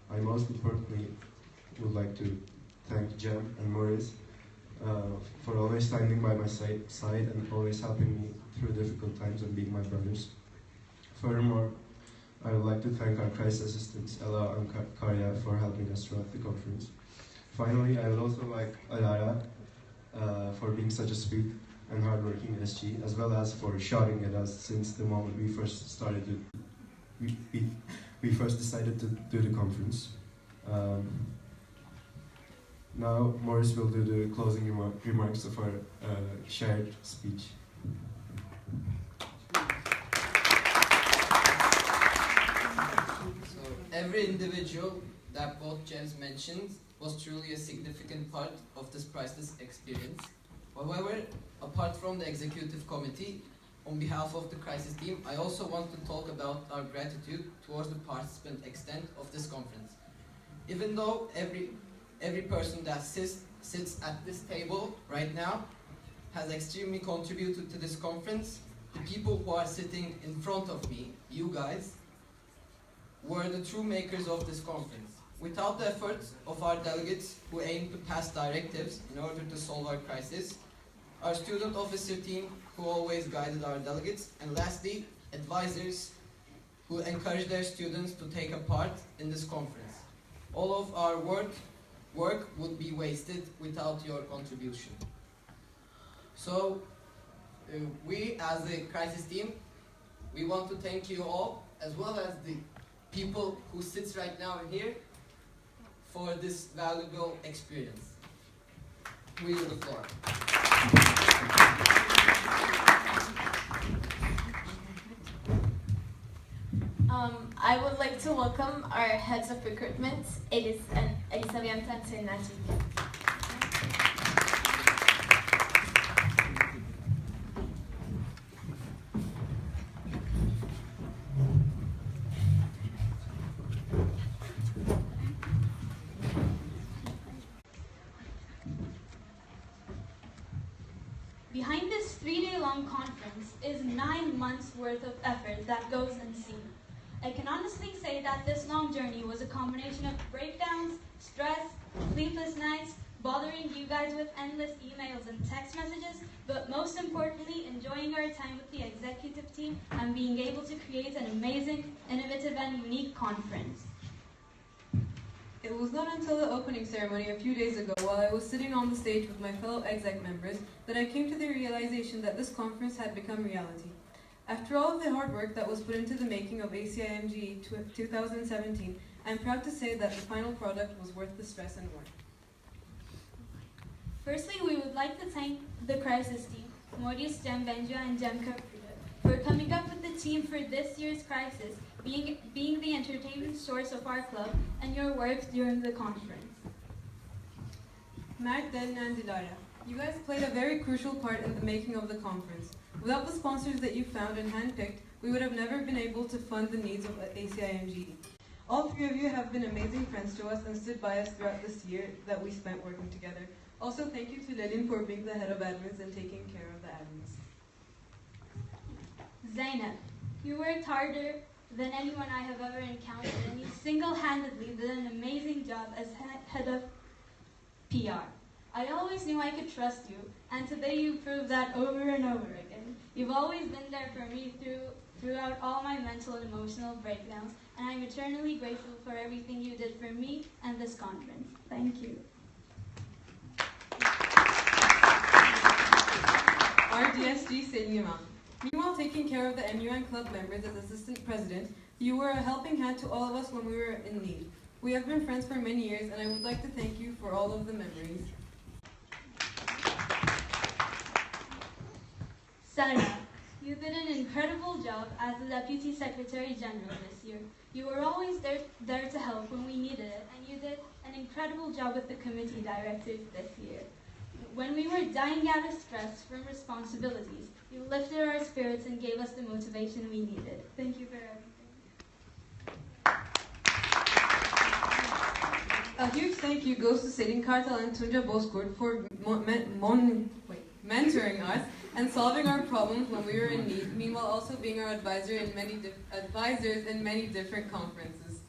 Speaker 4: I most importantly would like to thank Cem and Maurice for always standing by my side and always helping me through difficult times and being my brothers. Furthermore, I would like to thank our crisis assistants, Ella and Karya, for helping us throughout the conference. Finally, I would also like Alara for being such a sweet and hardworking SG, as well as for shouting at us since the moment we first decided to do the conference. Now, Maurice will do the closing remarks of our shared speech.
Speaker 23: So, every individual that both James mentioned was truly a significant part of this priceless experience. However, apart from the executive committee, on behalf of the crisis team, I also want to talk about our gratitude towards the participant extent of this conference. Even though every person that sits at this table right now has extremely contributed to this conference, the people who are sitting in front of me, you guys, were the true makers of this conference. Without the efforts of our delegates who aim to pass directives in order to solve our crisis, our student officer team who always guided our delegates, and lastly, advisors who encouraged their students to take a part in this conference. All of our work would be wasted without your contribution. So, We, as the crisis team, we want to thank you all, as well as the people who sits right now here, for this valuable experience. We yield the floor.
Speaker 1: I would like to welcome our heads of recruitment, Elisabeth and Senati.
Speaker 3: Behind this 3-day-long conference is 9 months worth of effort that goes unseen. I can honestly say that this long journey was a combination of breakdowns, stress, sleepless nights, bothering you guys with endless emails and text messages, but most importantly, enjoying our time with the executive team and being able to create an amazing, innovative, and unique conference.
Speaker 16: It was not until the opening ceremony a few days ago, while I was sitting on the stage with my fellow exec members, that I came to the realization that this conference had become reality. After all of the hard work that was put into the making of ACIMGE 2017, I'm proud to say that the final product was worth the stress and work.
Speaker 3: Firstly, we would like to thank the crisis team, Maurice, Jem Benja, and Jem Kaprida, for coming up with the team for this year's crisis, being the entertainment source of our club, and your work during the conference.
Speaker 16: Mark, Den, and Dilara, you guys played a very crucial part in the making of the conference. Without the sponsors that you found and handpicked, we would have never been able to fund the needs of ACIMGE. All three of you have been amazing friends to us and stood by us throughout this year that we spent working together. Also, thank you to Lillian for being the head of admins and taking care of the admins.
Speaker 3: Zainab, you worked harder than anyone I have ever encountered, and you single-handedly did an amazing job as head of PR. I always knew I could trust you, and today you proved that over and over again. You've always been there for me throughout all my mental and emotional breakdowns, and I'm eternally grateful for everything you did for me and this conference. Thank you.
Speaker 16: Our DSG, Selima. Meanwhile, taking care of the MUN club members as assistant president, you were a helping hand to all of us when we were in need. We have been friends for many years, and I would like to thank you for all of the memories.
Speaker 3: Sarah, you did an incredible job as the Deputy Secretary General this year. You were always there to help when we needed it, and you did an incredible job with the committee directors this year. When we were dying out of stress from responsibilities, you lifted our spirits and gave us the motivation we needed. Thank you for everything.
Speaker 16: A huge thank you goes to Selin Kartal and Tunja Bozkurt for mentoring us and solving our problems when we were in need, meanwhile also being our advisors in many different conferences.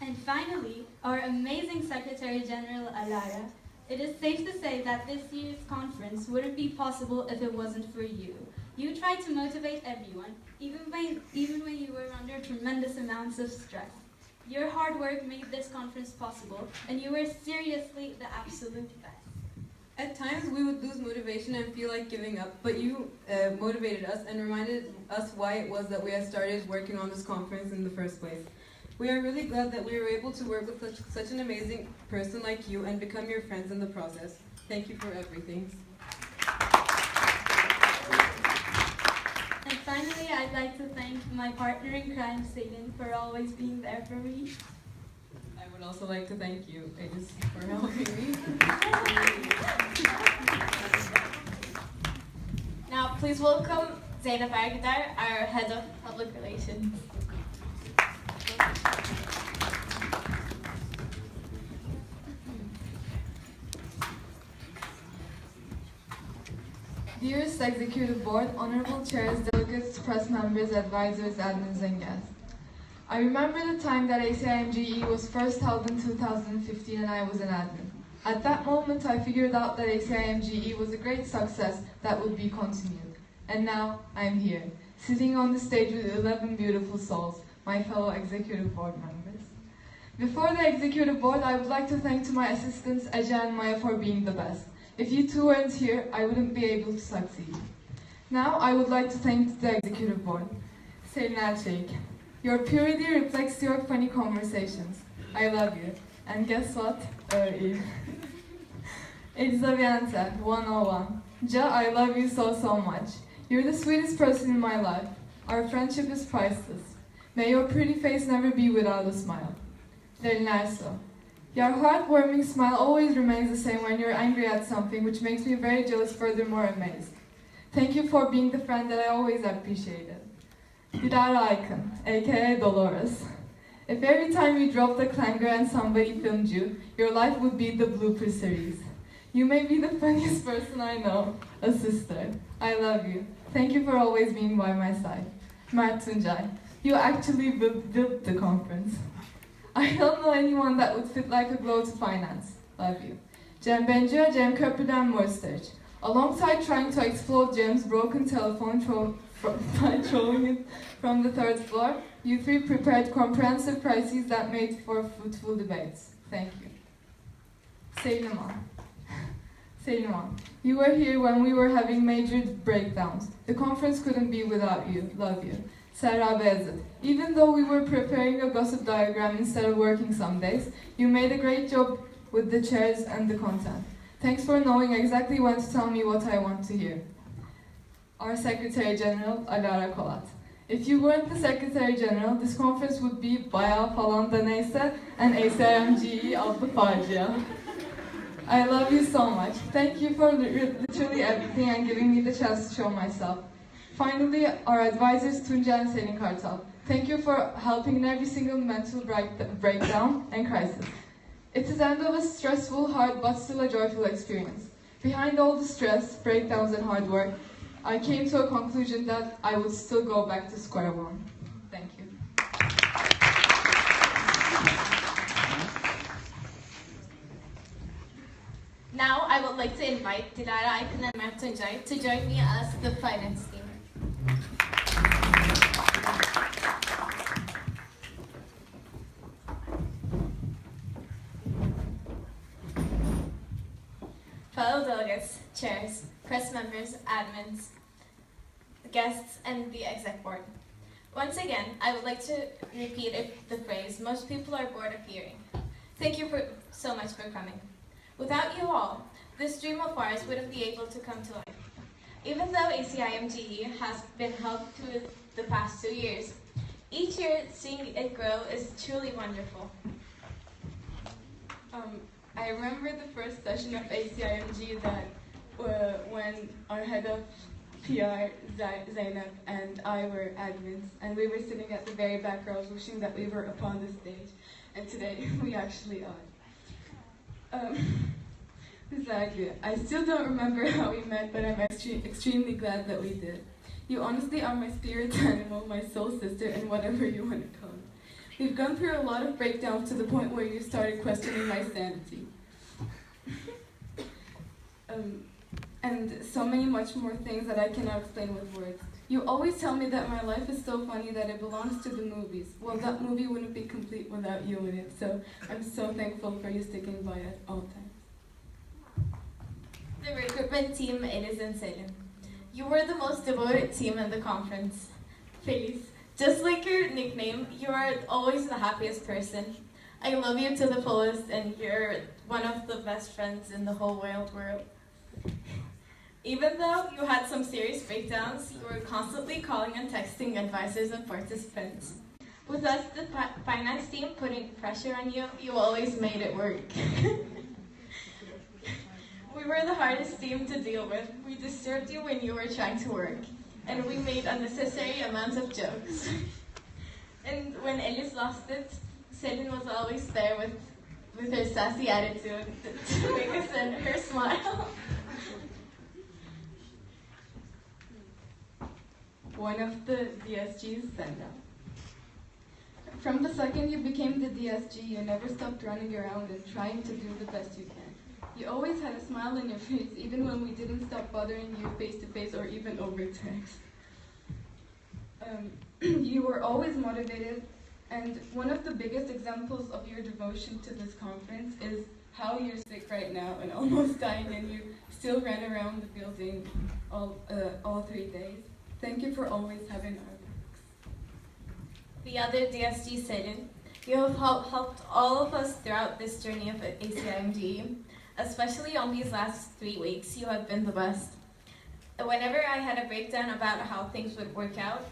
Speaker 3: And finally, our amazing Secretary General Alara. It is safe to say that this year's conference wouldn't be possible if it wasn't for you. You tried to motivate everyone, even when you were under tremendous amounts of stress. Your hard work made this conference possible, and you were seriously the absolute best.
Speaker 16: At times, we would lose motivation and feel like giving up, but you motivated us and reminded us why it was that we had started working on this conference in the first place. We are really glad that we were able to work with such an amazing person like you and become your friends in the process. Thank you for everything.
Speaker 3: And finally, I'd like to thank my partner in crime, Selin, for always being there for me.
Speaker 16: I would also like to thank you, Ace, for helping me.
Speaker 1: Now, please welcome Zainab Agdar, our head of public relations.
Speaker 5: Dearest Executive Board, Honorable Chairs, Delegates, Press Members, Advisors, Admins, and Guests. I remember the time that ACIMGE was first held in 2015 and I was an admin. At that moment, I figured out that ACIMGE was a great success that would be continued. And now, I'm here, sitting on the stage with 11 beautiful souls, my fellow Executive Board members. Before the Executive Board, I would like to thank to my assistants, Aja and Maya, for being the best. If you two weren't here, I wouldn't be able to succeed. Now, I would like to thank the Executive Board. Selin Elçelik, your purity reflects your funny conversations. I love you. And guess what? Elisa Viantel, 101. Ja, I love you so much. You're the sweetest person in my life. Our friendship is priceless. May your pretty face never be without a smile. Delin Erso, your heartwarming smile always remains the same when you're angry at something, which makes me very jealous, furthermore amazed. Thank you for being the friend that I always appreciated. Dilara Aykın, aka Dolores. If every time you dropped a clanger and somebody filmed you, your life would be the blooper series. You may be the funniest person I know, a sister. I love you. Thank you for always being by my side. Mert Tuncay, you actually built the conference. I don't know anyone that would fit like a glove to finance. Love you. Cem Benci, Cem Köprüden Mostarch. Alongside trying to explode Cem's broken telephone by throwing it from the 3rd floor, you three prepared comprehensive crises that made for fruitful debates. Thank you. Seyliman. You were here when we were having major breakdowns. The conference couldn't be without you. Love you. Serra Beyazıt. Even though we were preparing a gossip diagram instead of working some days, you made a great job with the chairs and the content. Thanks for knowing exactly when to tell me what I want to hear. Our Secretary General, Alara Kolat. If you weren't the Secretary General, this conference would be bayağı falan da neyse and ACIMGE adlı facia. I love you so much. Thank you for literally everything and giving me the chance to show myself. Finally, our advisors, Tunca and Selin Kartal. Thank you for helping in every single mental breakdown and crisis. It is end of a stressful, hard, but still a joyful experience. Behind all the stress, breakdowns, and hard work, I came to a conclusion that I would still go back to square one. Thank you.
Speaker 1: Now, I would like to invite Dilara Aykın and Mert Tuncay to join me as the finance team. Fellow delegates, chairs, press members, admins, guests, and the exec board. Once again, I would like to repeat the phrase most people are bored of hearing. Thank you so much for coming. Without you all, this dream of ours wouldn't be able to come to life. Even though ACIMGE has been held through the past 2 years, each year seeing it grow is truly wonderful.
Speaker 5: I remember the first session of ACIMG that when our head of PR, Zainab, and I were admins, and we were sitting at the very back rows wishing that we were upon the stage, and today we actually are. Exactly. I still don't remember how we met, but I'm extremely glad that we did. You honestly are my spirit animal, my soul sister, and whatever you want to call it. We've gone through a lot of breakdowns to the point where you started questioning my sanity. And so many much more things that I cannot explain with words. You always tell me that my life is so funny that it belongs to the movies. Well, that movie wouldn't be complete without you in it, so I'm so thankful for you sticking by at all times.
Speaker 1: The recruitment team, Elis and Selin. You were the most devoted team in the conference. Feliz. Just like your nickname, you are always the happiest person. I love you to the fullest, and you're one of the best friends in the whole world. Even though you had some serious breakdowns, you were constantly calling and texting advisors and participants. With us, the finance team, putting pressure on you, you always made it work. We were the hardest team to deal with. We disturbed you when you were trying to work, and we made unnecessary amounts of jokes. And when Elis lost it, Selin was always there with her sassy attitude to make us and her smile.
Speaker 5: One of the DSG's Senda. From the second you became the DSG, you never stopped running around and trying to do the best you can. You always had a smile on your face, even when we didn't stop bothering you face-to-face or even over text. You were always motivated, and one of the biggest examples of your devotion to this conference is how you're sick right now and almost dying, and you
Speaker 6: still ran around the building all 3 days. Thank you for always having our backs.
Speaker 1: The other DSG student, you have helped all of us throughout this journey of ACIMG, especially on these last 3 weeks. You have been the best. Whenever I had a breakdown about how things would work out,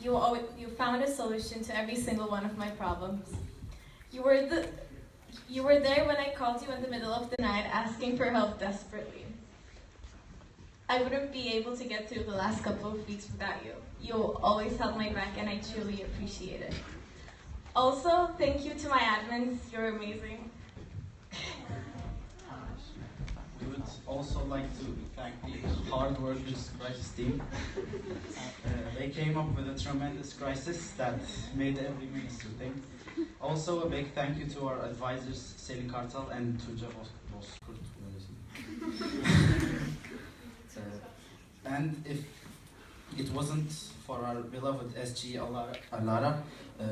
Speaker 1: you found a solution to every single one of my problems. You were there when I called you in the middle of the night asking for help desperately. I wouldn't be able to get through the last couple of weeks without you. You always held my back and I truly appreciate it. Also, thank you to my admins, you're amazing.
Speaker 7: We would also like to thank the hard workers crisis team. They came up with a tremendous crisis that made every minister think. Also, a big thank you to our advisors, Selin Kartal and Tunca Bozkurt. And if it wasn't for our beloved SG Alara,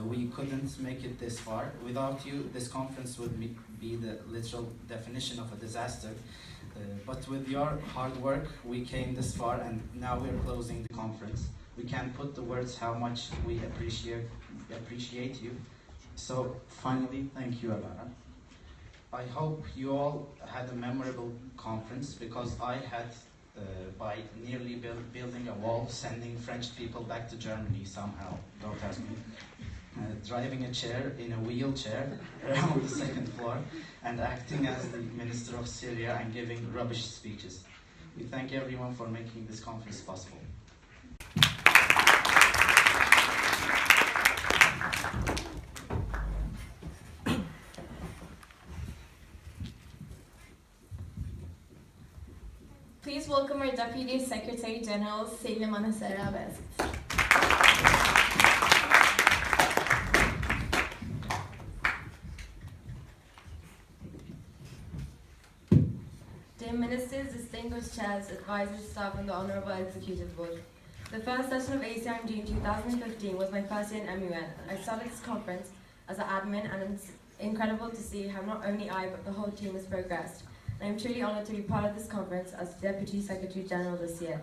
Speaker 7: we couldn't make it this far. Without you, this conference would be the literal definition of a disaster. But with your hard work, we came this far, and now we're closing the conference. We can't put the words how much we appreciate you. So finally, thank you, Alara. I hope you all had a memorable conference, because I had by nearly building a wall, sending French people back to Germany somehow, don't ask me. Driving a chair in a wheelchair around the second floor, and acting as the Minister of Syria and giving rubbish speeches. We thank everyone for making this conference possible.
Speaker 1: Please welcome our Deputy Secretary General, Selim Anasera Best. Dear Ministers, distinguished chairs, advisors, staff, and the Honorable Executive Board. The first session of ACIMG in 2015 was my first year in MUN. I started this conference as an admin, and it's incredible to see how not only I, but the whole team has progressed. I am truly honored to be part of this conference as Deputy Secretary General this year.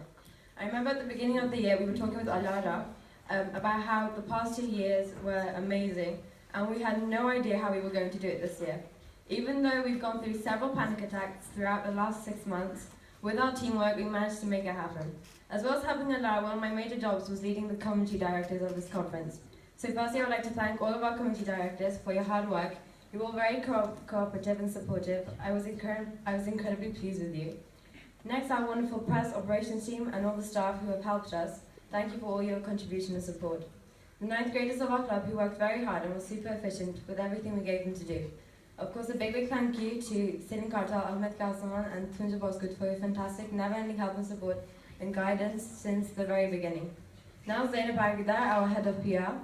Speaker 1: I remember at the beginning of the year we were talking with Alara about how the past 2 years were amazing, and we had no idea how we were going to do it this year. Even though we've gone through several panic attacks throughout the last 6 months, with our teamwork we managed to make it happen. As well as helping Alara, one of my major jobs was leading the committee directors of this conference. So firstly I would like to thank all of our committee directors for your hard work. You were very cooperative and supportive. I was incredibly pleased with you. Next, our wonderful press operations team and all the staff who have helped us. Thank you for all your contribution and support. The 9th graders of our club who worked very hard and were super efficient with everything we gave them to do. Of course, a big thank you to Selin Kartal, Ahmet Kalsaman and Tunca Bozkurt for your fantastic, never-ending help and support and guidance since the very beginning. Now Zeynep Ergüder, our head of PR.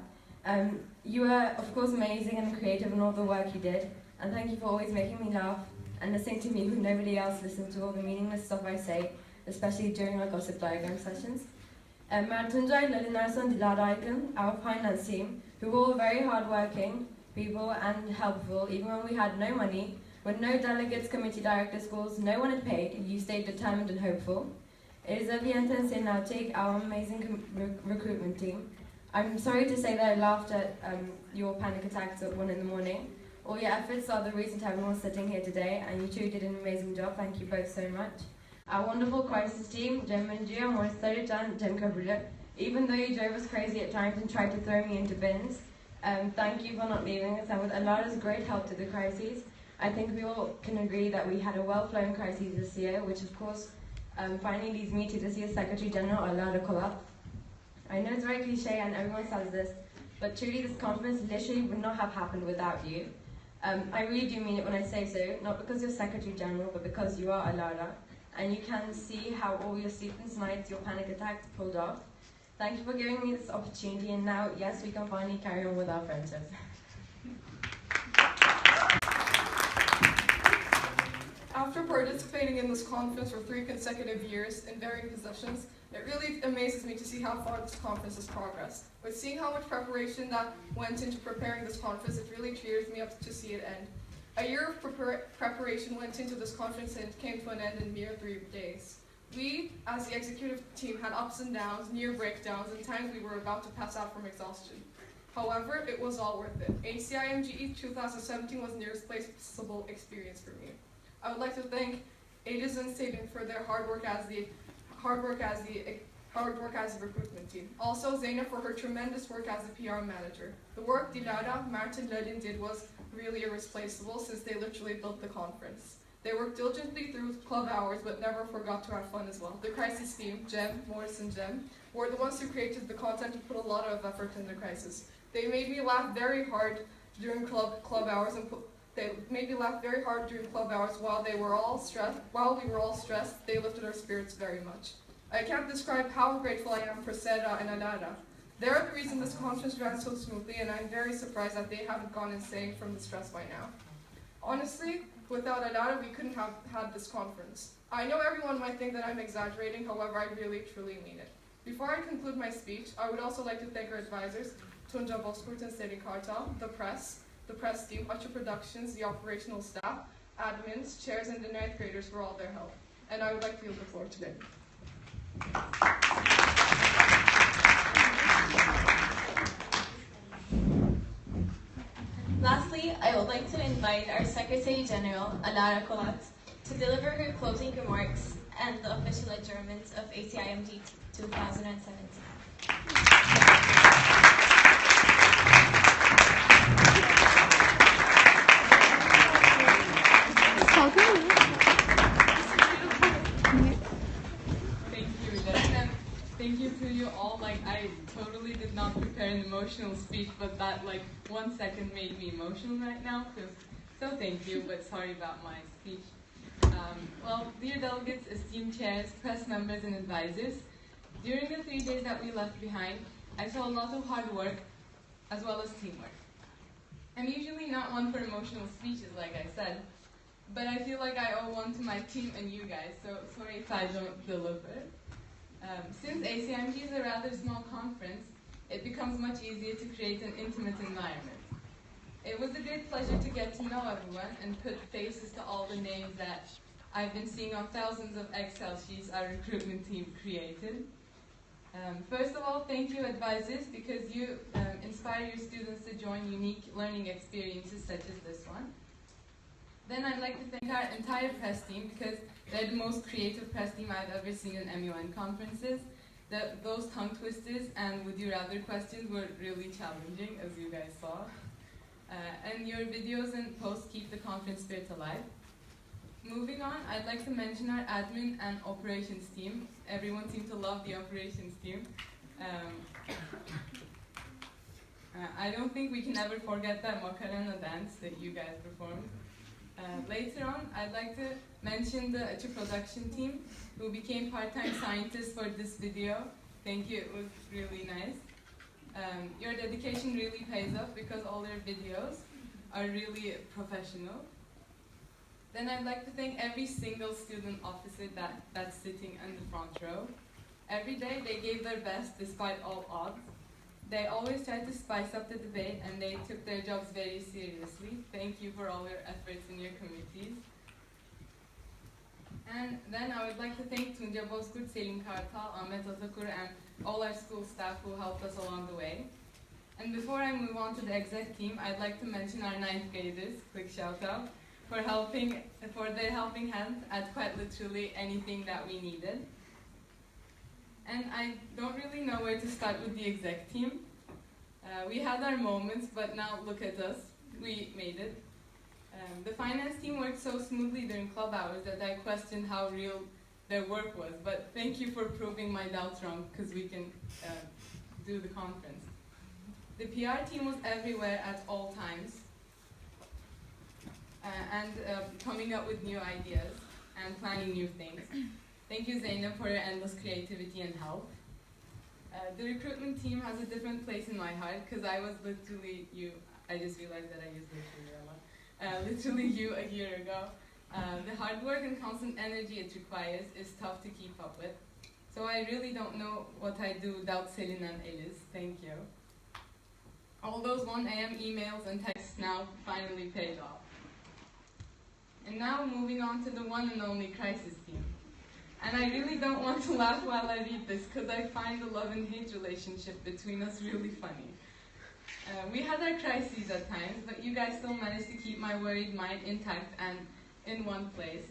Speaker 1: You were, of course, amazing and creative in all the work you did, and thank you for always making me laugh and listening to me when nobody else listens to all the meaningless stuff I say, especially during our gossip diagram sessions. Mert Tuncay, Lalin Ersan, Dilara Aykın, our finance team, who were all very hard-working people and helpful, even when we had no money, with no delegates, committee directors, schools, no one had paid, you stayed determined and hopeful. It is Avienta and Sinautik, our amazing recruitment team. I'm sorry to say that I laughed at your panic attacks at 1 in the morning. All your efforts are the reason everyone sitting here today, and you two did an amazing job. Thank you both so much. Our wonderful crisis team, Cem Minci, Morris Sarıcan, Cem Kabuluk. Even though you drove us crazy at times and tried to throw me into bins, thank you for not leaving us. And with Alara's great help to the crises, I think we all can agree that we had a well-flown crisis this year, which of course finally leads me to this year's Secretary General, Alara Kolap. I know it's very cliche and everyone says this, but truly this conference literally would not have happened without you. I really do mean it when I say so, not because you're Secretary General, but because you are Alara, and you can see how all your sleepless nights, your panic attacks pulled off. Thank you for giving me this opportunity, and now, yes, we can finally carry on with our friendship.
Speaker 8: After participating in this conference for 3 consecutive years in varying positions, it really amazes me to see how far this conference has progressed. With seeing how much preparation that went into preparing this conference, it really cheers me up to see it end. A year of preparation went into this conference and it came to an end in mere 3 days. We, as the executive team, had ups and downs, near breakdowns, and times we were about to pass out from exhaustion. However, it was all worth it. ACIMGE 2017 was the irreplaceable experience for me. I would like to thank Aegis and Sabin for their hard work as the recruitment team. Also, Zaina for her tremendous work as the PR manager. The work Dilara, Martin, Ledin did was really irreplaceable since they literally built the conference. They worked diligently through club hours but never forgot to have fun as well. The crisis team, Jem, Morris and Jem, were the ones who created the content and put a lot of effort in the crisis. They made me laugh very hard during club hours while we were all stressed. They lifted our spirits very much. I can't describe how grateful I am for Seda and Alara. They're the reason this conference ran so smoothly, and I'm very surprised that they haven't gone insane from the stress by now. Honestly, without Alara, we couldn't have had this conference. I know everyone might think that I'm exaggerating, however, I really, truly mean it. Before I conclude my speech, I would also like to thank our advisors, Tunca Bozkurt and Selin Kartal, the press team, Usher Productions, the operational staff, admins, chairs, and the ninth graders for all their help. And I would like to yield the floor today.
Speaker 1: Lastly, I would like to invite our Secretary General, Alara Kolat, to deliver her closing remarks and the official adjournment of ACIMG 2017.
Speaker 9: Thank you to you all. I totally did not prepare an emotional speech, but that 1 second made me emotional right now. So thank you, but sorry about my speech. Well, dear delegates, esteemed chairs, press members, and advisors, during the 3 days that we left behind, I saw a lot of hard work as well as teamwork. I'm usually not one for emotional speeches, like I said, but I feel like I owe one to my team and you guys, so sorry if I don't deliver. Since ACIMG is a rather small conference, it becomes much easier to create an intimate environment. It was a great pleasure to get to know everyone and put faces to all the names that I've been seeing on thousands of Excel sheets our recruitment team created. First of all, thank you advisors, because you inspire your students to join unique learning experiences such as this one. Then I'd like to thank our entire press team, because they're the most creative press team I've ever seen in MUN conferences. Those tongue twisters and would you rather questions were really challenging, as you guys saw. And your videos and posts keep the conference spirit alive. Moving on, I'd like to mention our admin and operations team. Everyone seemed to love the operations team. I don't think we can ever forget that Macarena dance that you guys performed. Later on, I'd like to mention the Usher production team, who became part-time scientists for this video. Thank you, it was really nice. Your dedication really pays off because all your videos are really professional. Then I'd like to thank every single student officer that's sitting in the front row. Every day they gave their best despite all odds. They always tried to spice up the debate and they took their jobs very seriously. Thank you for all your efforts in your committees. And then I would like to thank Tunca Bozkurt, Selin Kartal, Ahmet Atakur, and all our school staff who helped us along the way. And before I move on to the exec team, I'd like to mention our 9th graders, quick shout out, for their helping hand at quite literally anything that we needed. And I don't really know where to start with the exec team. We had our moments, but now look at us, we made it. The finance team worked so smoothly during club hours that I questioned how real their work was, but thank you for proving my doubts wrong, because we can do the conference. The PR team was everywhere at all times, and coming up with new ideas and planning new things. Thank you, Zainab, for your endless creativity and help. The recruitment team has a different place in my heart, because I was literally you. I just realized that I used literally a lot. Literally you a year ago. The hard work and constant energy it requires is tough to keep up with. So I really don't know what I'd do without Selin and Eliz. Thank you. All those 1 AM emails and texts now finally paid off. And now moving on to the one and only crisis team. And I really don't want to laugh while I read this because I find the love and hate relationship between us really funny. We had our crises at times, but you guys still managed to keep my worried mind intact and in one place.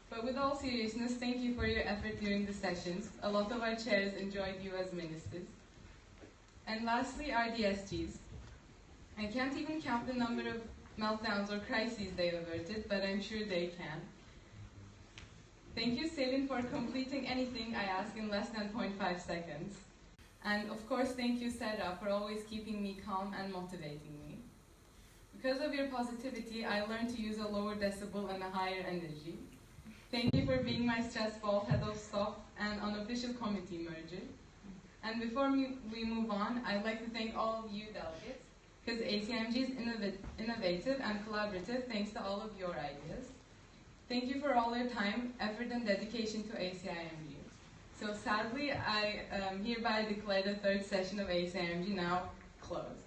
Speaker 9: But with all seriousness, thank you for your effort during the sessions. A lot of our chairs enjoyed you as ministers. And lastly, our DSGs. I can't even count the number of meltdowns or crises they averted, but I'm sure they can. Thank you, Selin, for completing anything I ask in less than 0.5 seconds. And of course, thank you, Sarah, for always keeping me calm and motivating me. Because of your positivity, I learned to use a lower decibel and a higher energy. Thank you for being my stress ball, head of staff, and unofficial committee merger. And before we move on, I'd like to thank all of you delegates, because ACIMG is innovative and collaborative thanks to all of your ideas. Thank you for all your time, effort, and dedication to ACIMG. So sadly, I hereby declare the third session of ACIMG now closed.